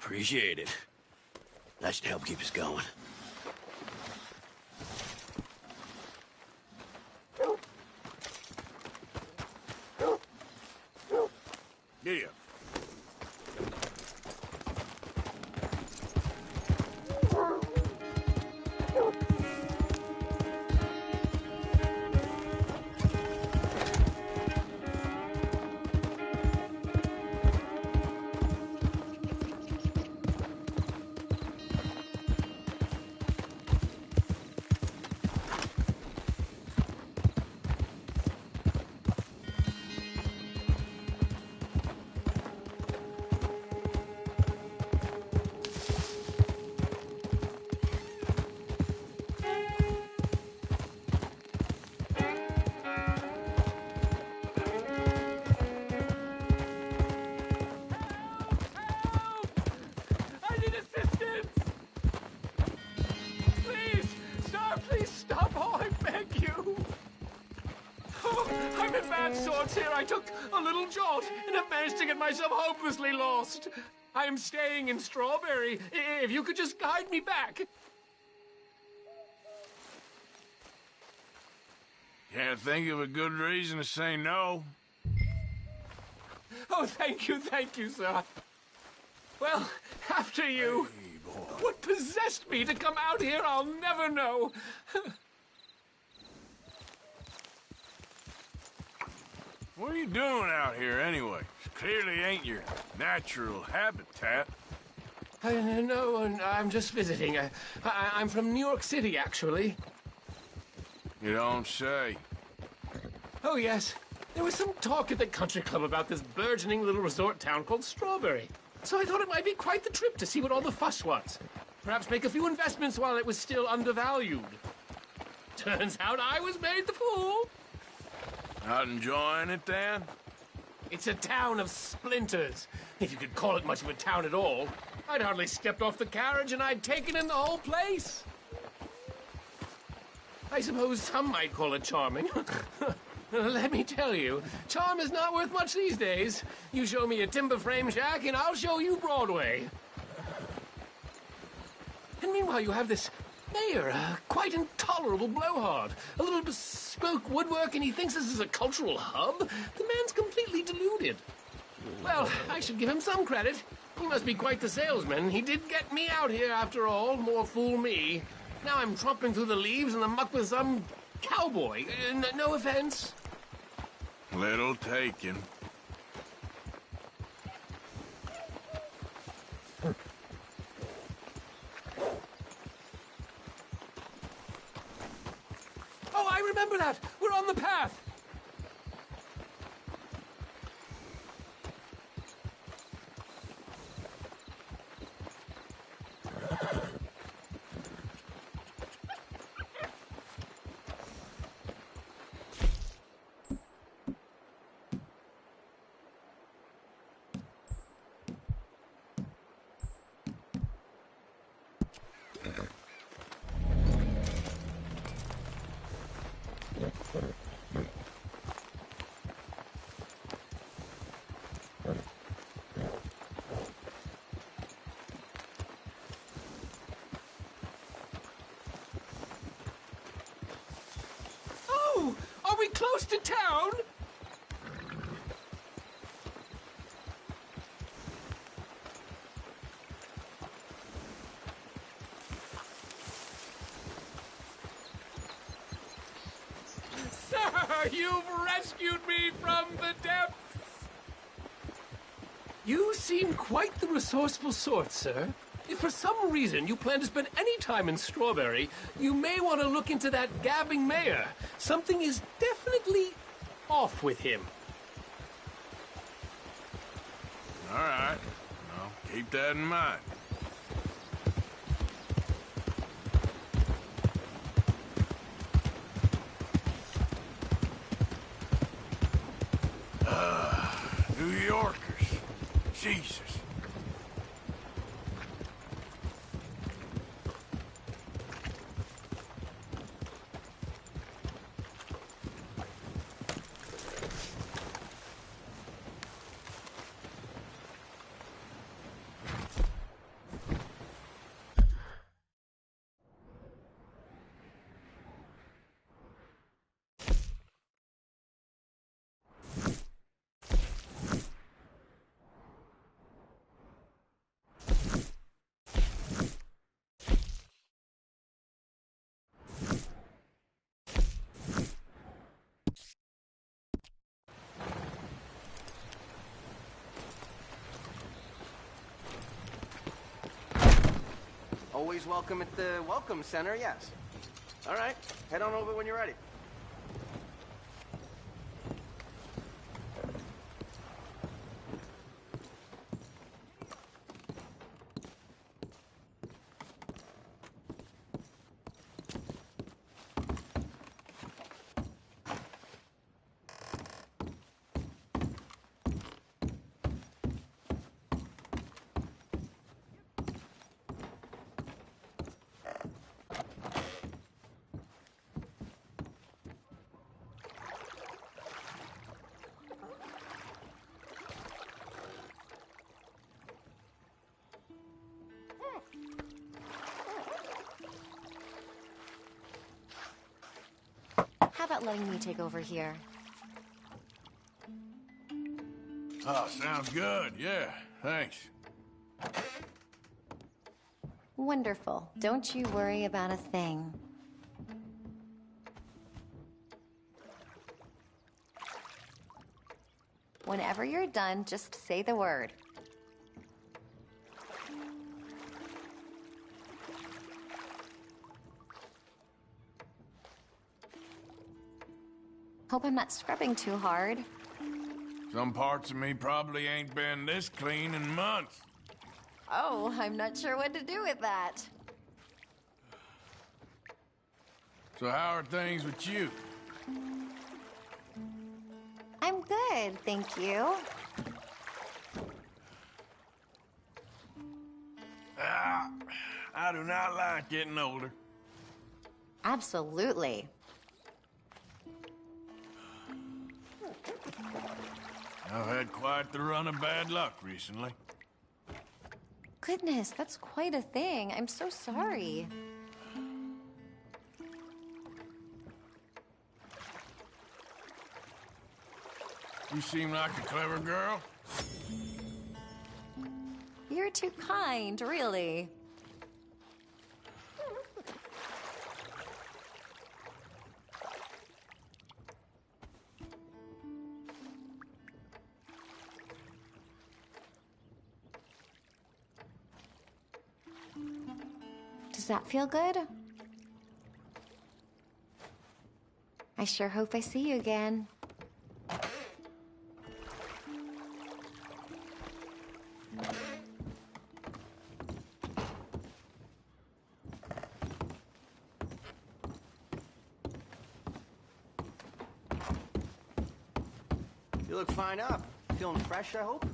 Appreciate it. That should help keep us going. Yeah. Here I took a little jaunt and have managed to get myself hopelessly lost. I am staying in Strawberry. If you could just guide me back. Can't think of a good reason to say no. Oh, thank you, sir. Well, after you. Hey, boy. What possessed me to come out here, I'll never know. What are you doing out here anyway? Clearly ain't your natural habitat. No, I'm just visiting. I'm from New York City, actually. You don't say. Oh, yes. There was some talk at the country club about this burgeoning little resort town called Strawberry. So I thought it might be quite the trip to see what all the fuss was. Perhaps make a few investments while it was still undervalued. Turns out I was made the fool. Not enjoying it, then? It's a town of splinters, if you could call it much of a town at all. I'd hardly stepped off the carriage and I'd taken in the whole place. I suppose some might call it charming. Let me tell you, charm is not worth much these days. You show me a timber frame shack and I'll show you Broadway. And meanwhile you have this mayor, a quite intolerable blowhard. A little bespoke woodwork, and he thinks this is a cultural hub? The man's completely deluded. Well, I should give him some credit. He must be quite the salesman. He did get me out here, after all. More fool me. Now I'm tromping through the leaves in the muck with some cowboy. No offense. Little taken. Oh, I remember that. We're on the path. Oh, are we close to town? Sir! You've rescued me from the depths! You seem quite the resourceful sort, sir. If for some reason you plan to spend any time in Strawberry, you may want to look into that gabbing mayor. Something is definitely off with him. All right. I'll keep that in mind. New Yorkers. Jesus. Always welcome at the Welcome Center, yes. All right, head on over when you're ready. How about letting me take over here? Oh, sounds good. Yeah, thanks. Wonderful. Don't you worry about a thing. Whenever you're done, just say the word. Hope I'm not scrubbing too hard. Some parts of me probably ain't been this clean in months. Oh, I'm not sure what to do with that. So how are things with you? I'm good, thank you. I do not like getting older. Absolutely. I've had quite the run of bad luck recently. Goodness, that's quite a thing. I'm so sorry. You seem like a clever girl. You're too kind, really. Does that feel good? I sure hope I see you again. You look fine up. Feeling fresh, I hope?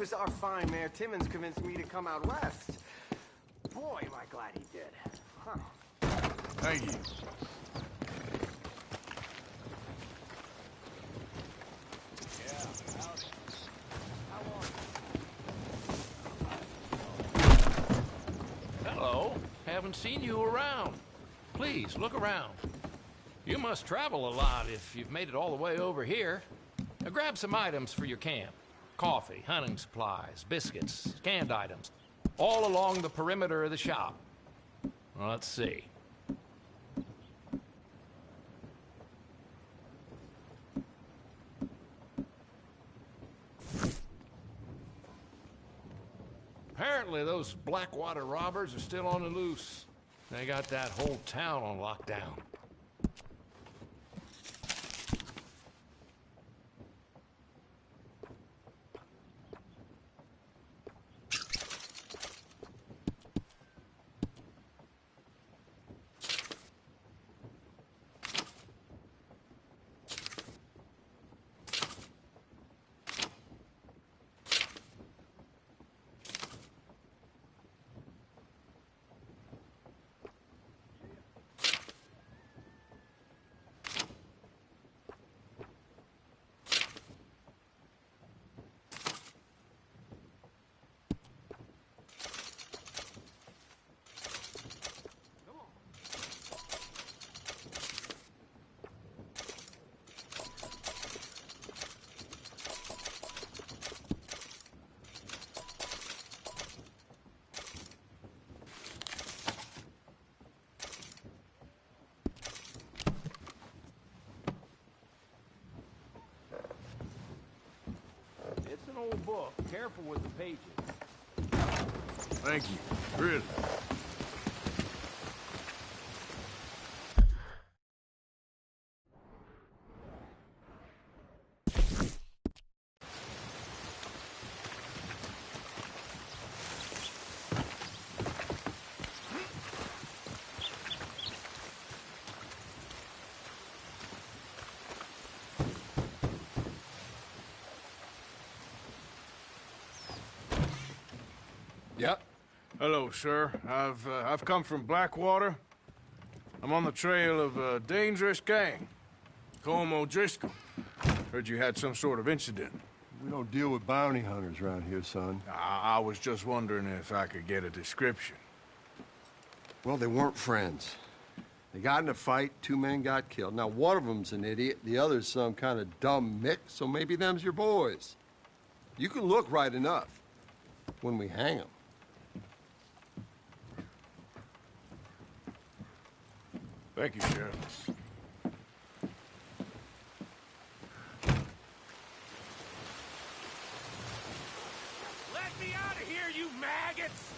was our fine Mayor Timmons convinced me to come out west. Boy, am I glad he did. Huh. Thank you. Hello. Haven't seen you around. Please, look around. You must travel a lot if you've made it all the way over here. Now, grab some items for your camp. Coffee, hunting supplies, biscuits, canned items. All along the perimeter of the shop. Well, let's see. Apparently, those Blackwater robbers are still on the loose. They got that whole town on lockdown. It's an old book. Careful with the pages. Thank you. Really. Yep. Hello, sir. I've come from Blackwater. I'm on the trail of a dangerous gang. Colm O'Driscoll. Heard you had some sort of incident. We don't deal with bounty hunters around here, son. I was just wondering if I could get a description. Well, they weren't friends. They got in a fight, 2 men got killed. Now, one of them's an idiot, the other's some kind of dumb mick, so maybe them's your boys. You can look right enough when we hang them. Thank you, Sheriff. Let me out of here, you maggots!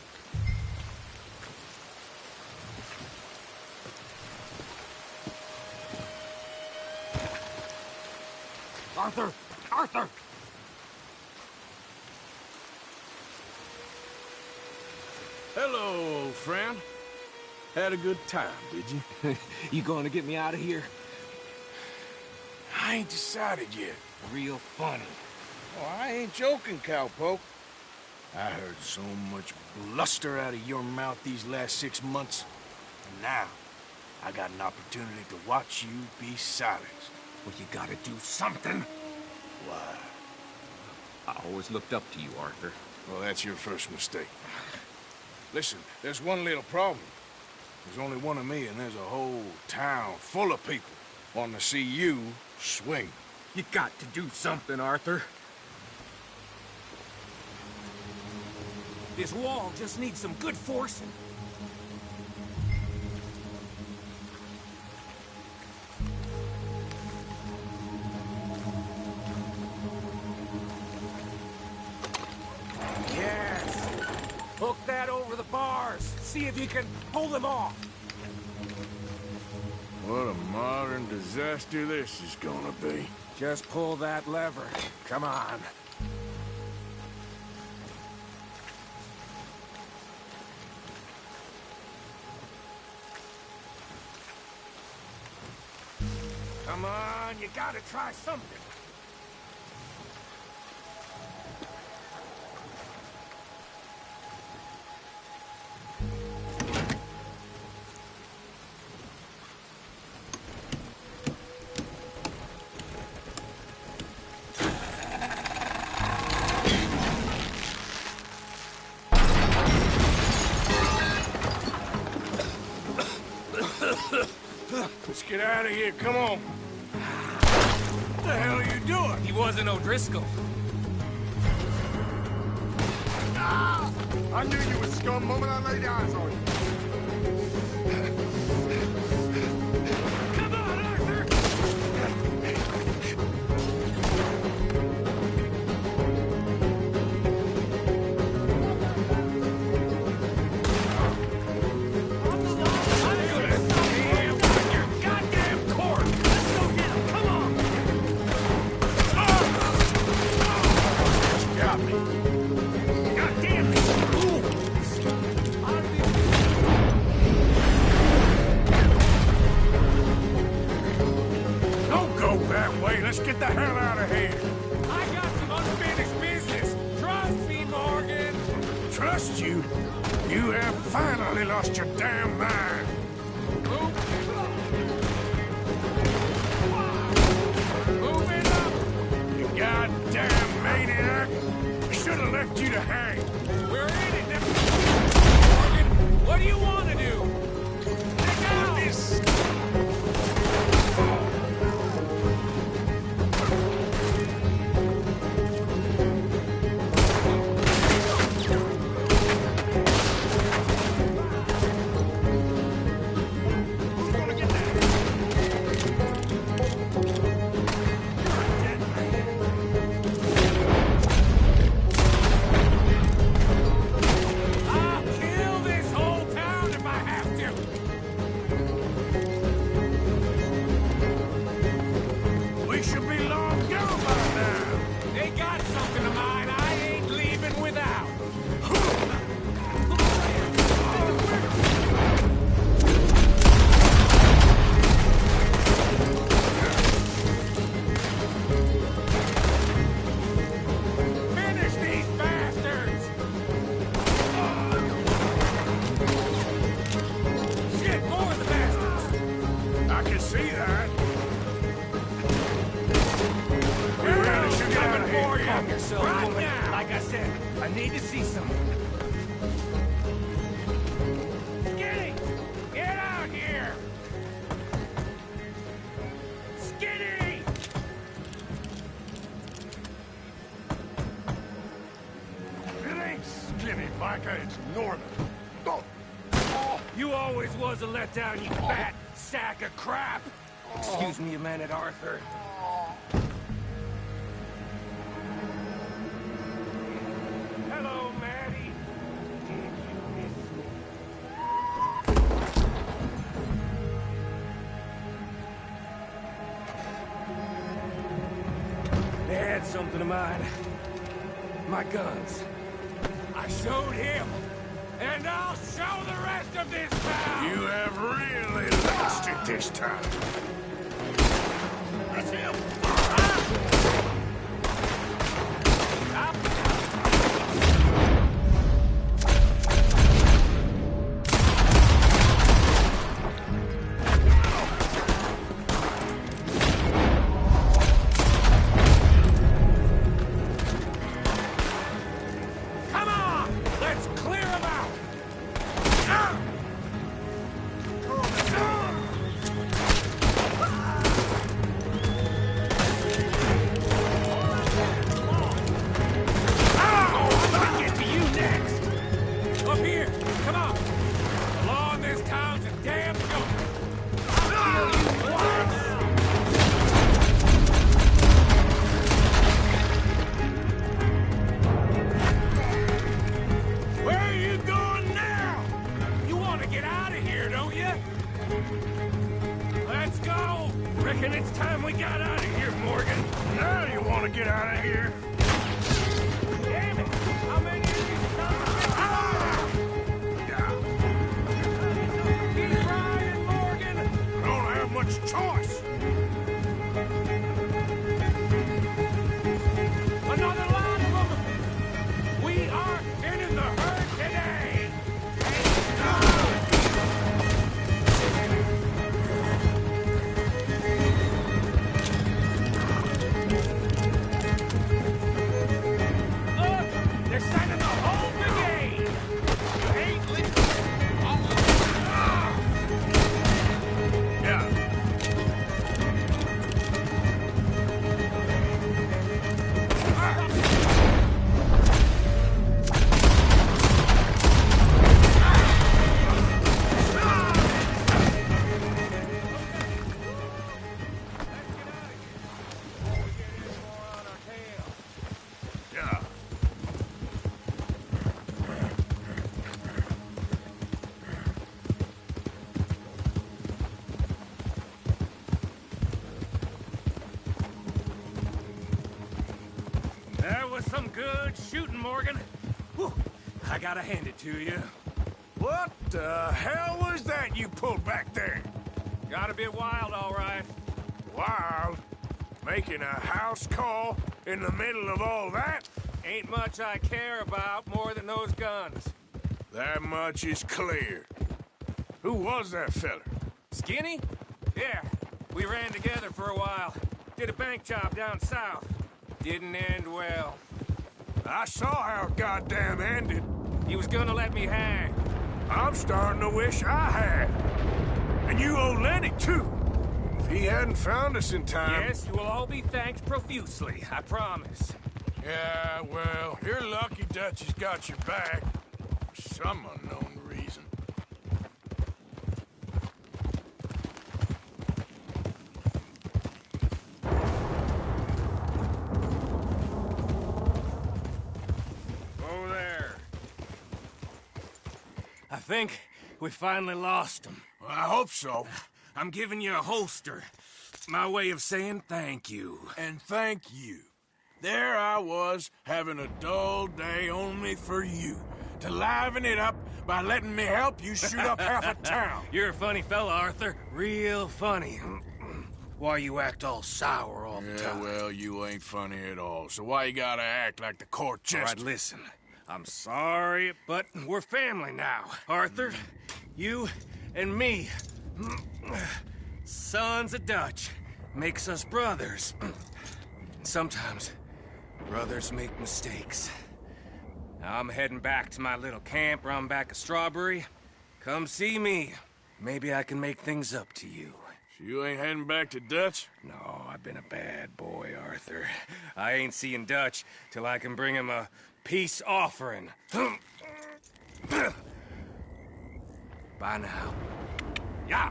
Arthur! Arthur! Hello, old friend. Had a good time, did you? You going to get me out of here? I ain't decided yet. Real funny. Oh, I ain't joking, cowpoke. I heard so much bluster out of your mouth these last 6 months. And now, I got an opportunity to watch you be silenced. Well, you gotta do something. Why? I always looked up to you, Arthur. Well, that's your first mistake. Listen, there's one little problem. There's only one of me, and there's a whole town full of people wanting to see you swing. You got to do something, Arthur. This wall just needs some good forcing. Yes! Hook that over the bars. See if you can pull them off. What a modern disaster this is gonna be. Just pull that lever. Come on. Come on, you gotta try something. Let's get out of here, come on. What the hell are you doing? He wasn't O'Driscoll. I knew you were scum the moment I laid eyes on you. Come on, Arthur! Let's get the hell out of here. I got some unfinished business. Trust me, Morgan. Trust you? You have finally lost your damn mind. Move it up. You goddamn maniac. I should have left you to hang. We're in it now. Morgan, what do you want to do? Take out this. I need to see some. Skinny! Get out here! Skinny! It ain't Skinny, Micah, it's Norman. Oh. You always was a letdown, you fat sack of crap! Excuse me a minute, Arthur. Hello, Maddie. Did you miss me? They had something of mine. My guns. I showed him, and I'll show the rest of this town! You have really lost it this time. That's him! Reckon it's time we got out of here, Morgan. Now you want to get out of here? Damn it! How many of you Keep trying, Morgan! I don't have much choice. Another lot of them! We are in the herd today! Morgan. Whew. I gotta hand it to you. What the hell was that you pulled back there? Gotta be wild, all right. Wild? Making a house call in the middle of all that? Ain't much I care about more than those guns. That much is clear. Who was that feller? Skinny? Yeah, we ran together for a while. Did a bank job down south. Didn't end well. I saw how it goddamn ended. He was gonna let me hang. I'm starting to wish I had. And you owe Lenny, too. If he hadn't found us in time... Yes, you will all be thanked profusely, I promise. Yeah, well, you're lucky Dutch has got your back. For some unknown reason. Oh, there. I think we finally lost him. Well, I hope so. I'm giving you a holster. My way of saying thank you. And thank you. There I was, having a dull day only for you. To liven it up by letting me help you shoot up half a town. You're a funny fella, Arthur. Real funny. Why you act all sour all the time? Yeah, well, you ain't funny at all. So why you gotta act like the court jester? All right, listen. I'm sorry, but we're family now. Arthur, you and me. Sons of Dutch. Makes us brothers. Sometimes, brothers make mistakes. Now I'm heading back to my little camp round back of Strawberry. Come see me. Maybe I can make things up to you. So you ain't heading back to Dutch? No, I've been a bad boy, Arthur. I ain't seeing Dutch till I can bring him a peace offering. Bye now. Yeah.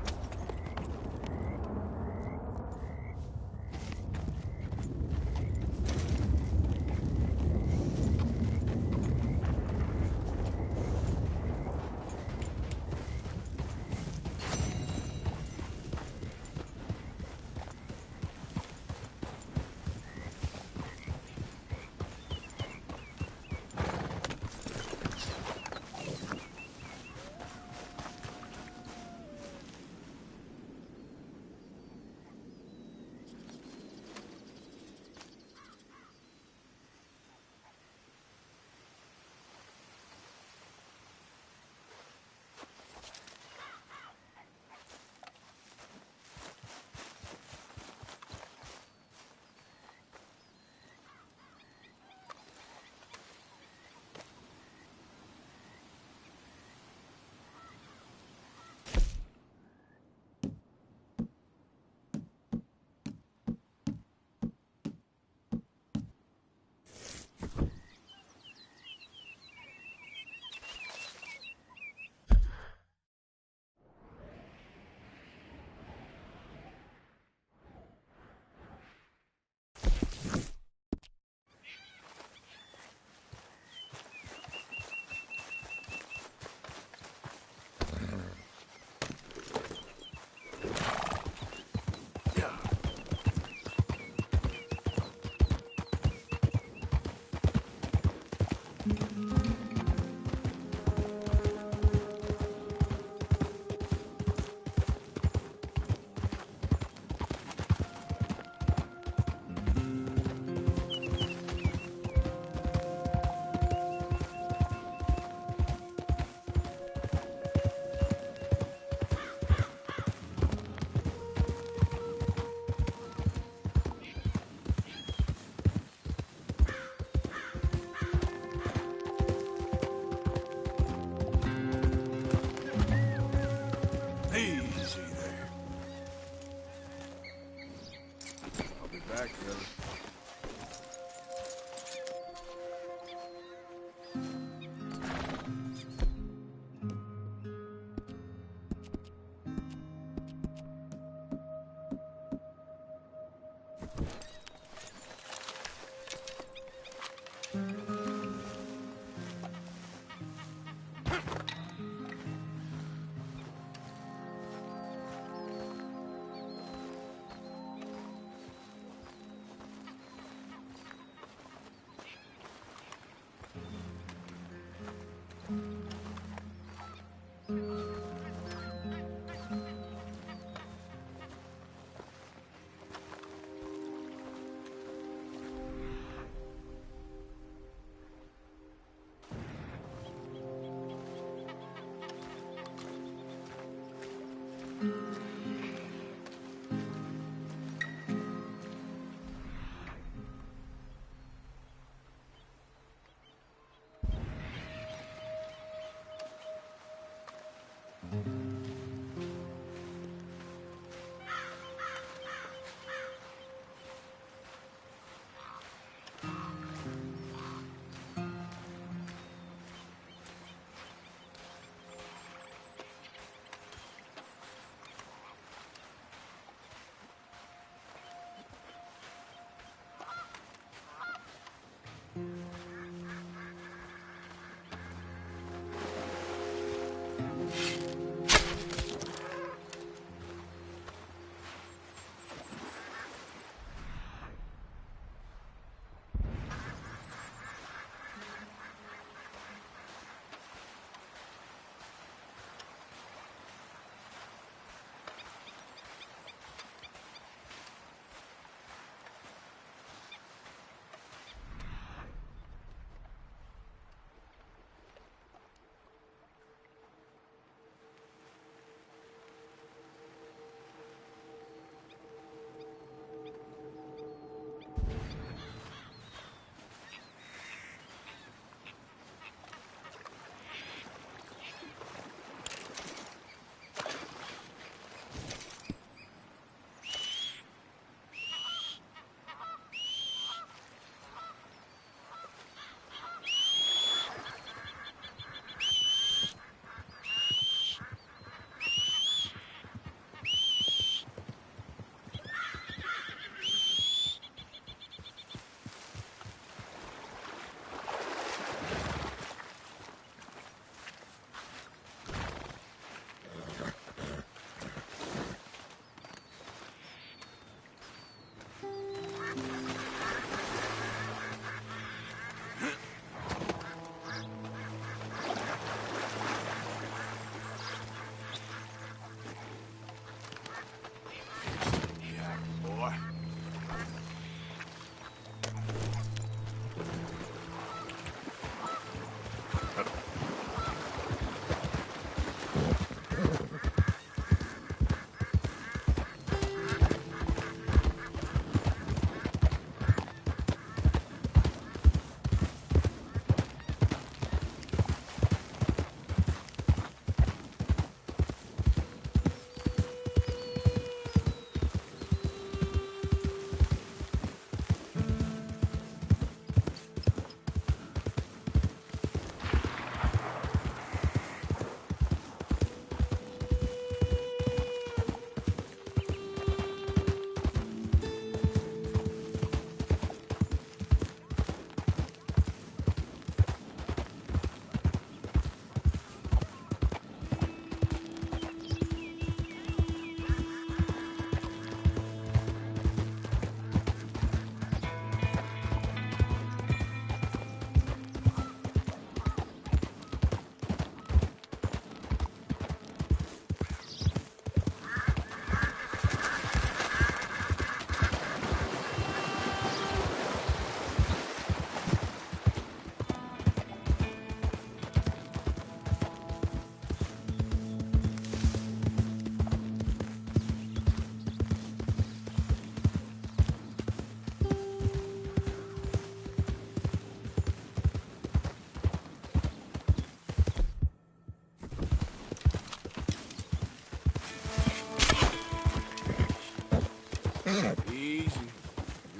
Easy.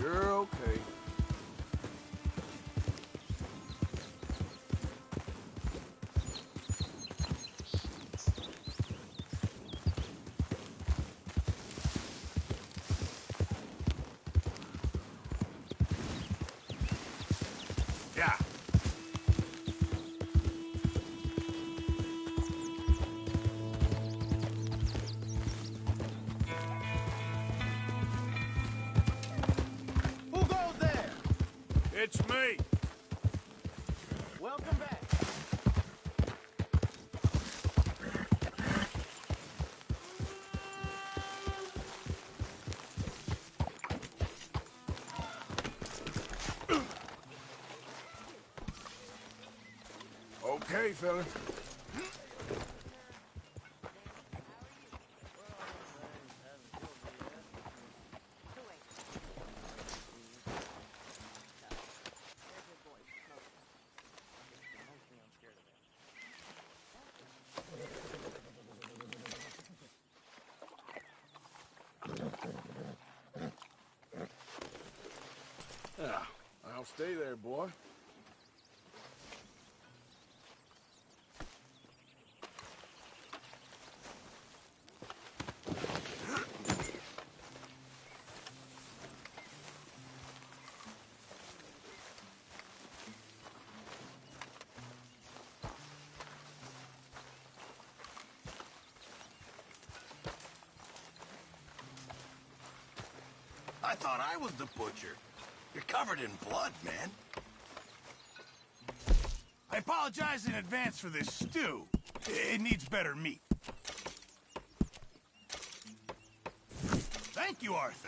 You're okay. Yeah. Who goes there? It's me. Welcome back. Okay, fella. Don't stay there, boy. I thought I was the butcher. You're covered in blood, man. I apologize in advance for this stew. It needs better meat. Thank you, Arthur.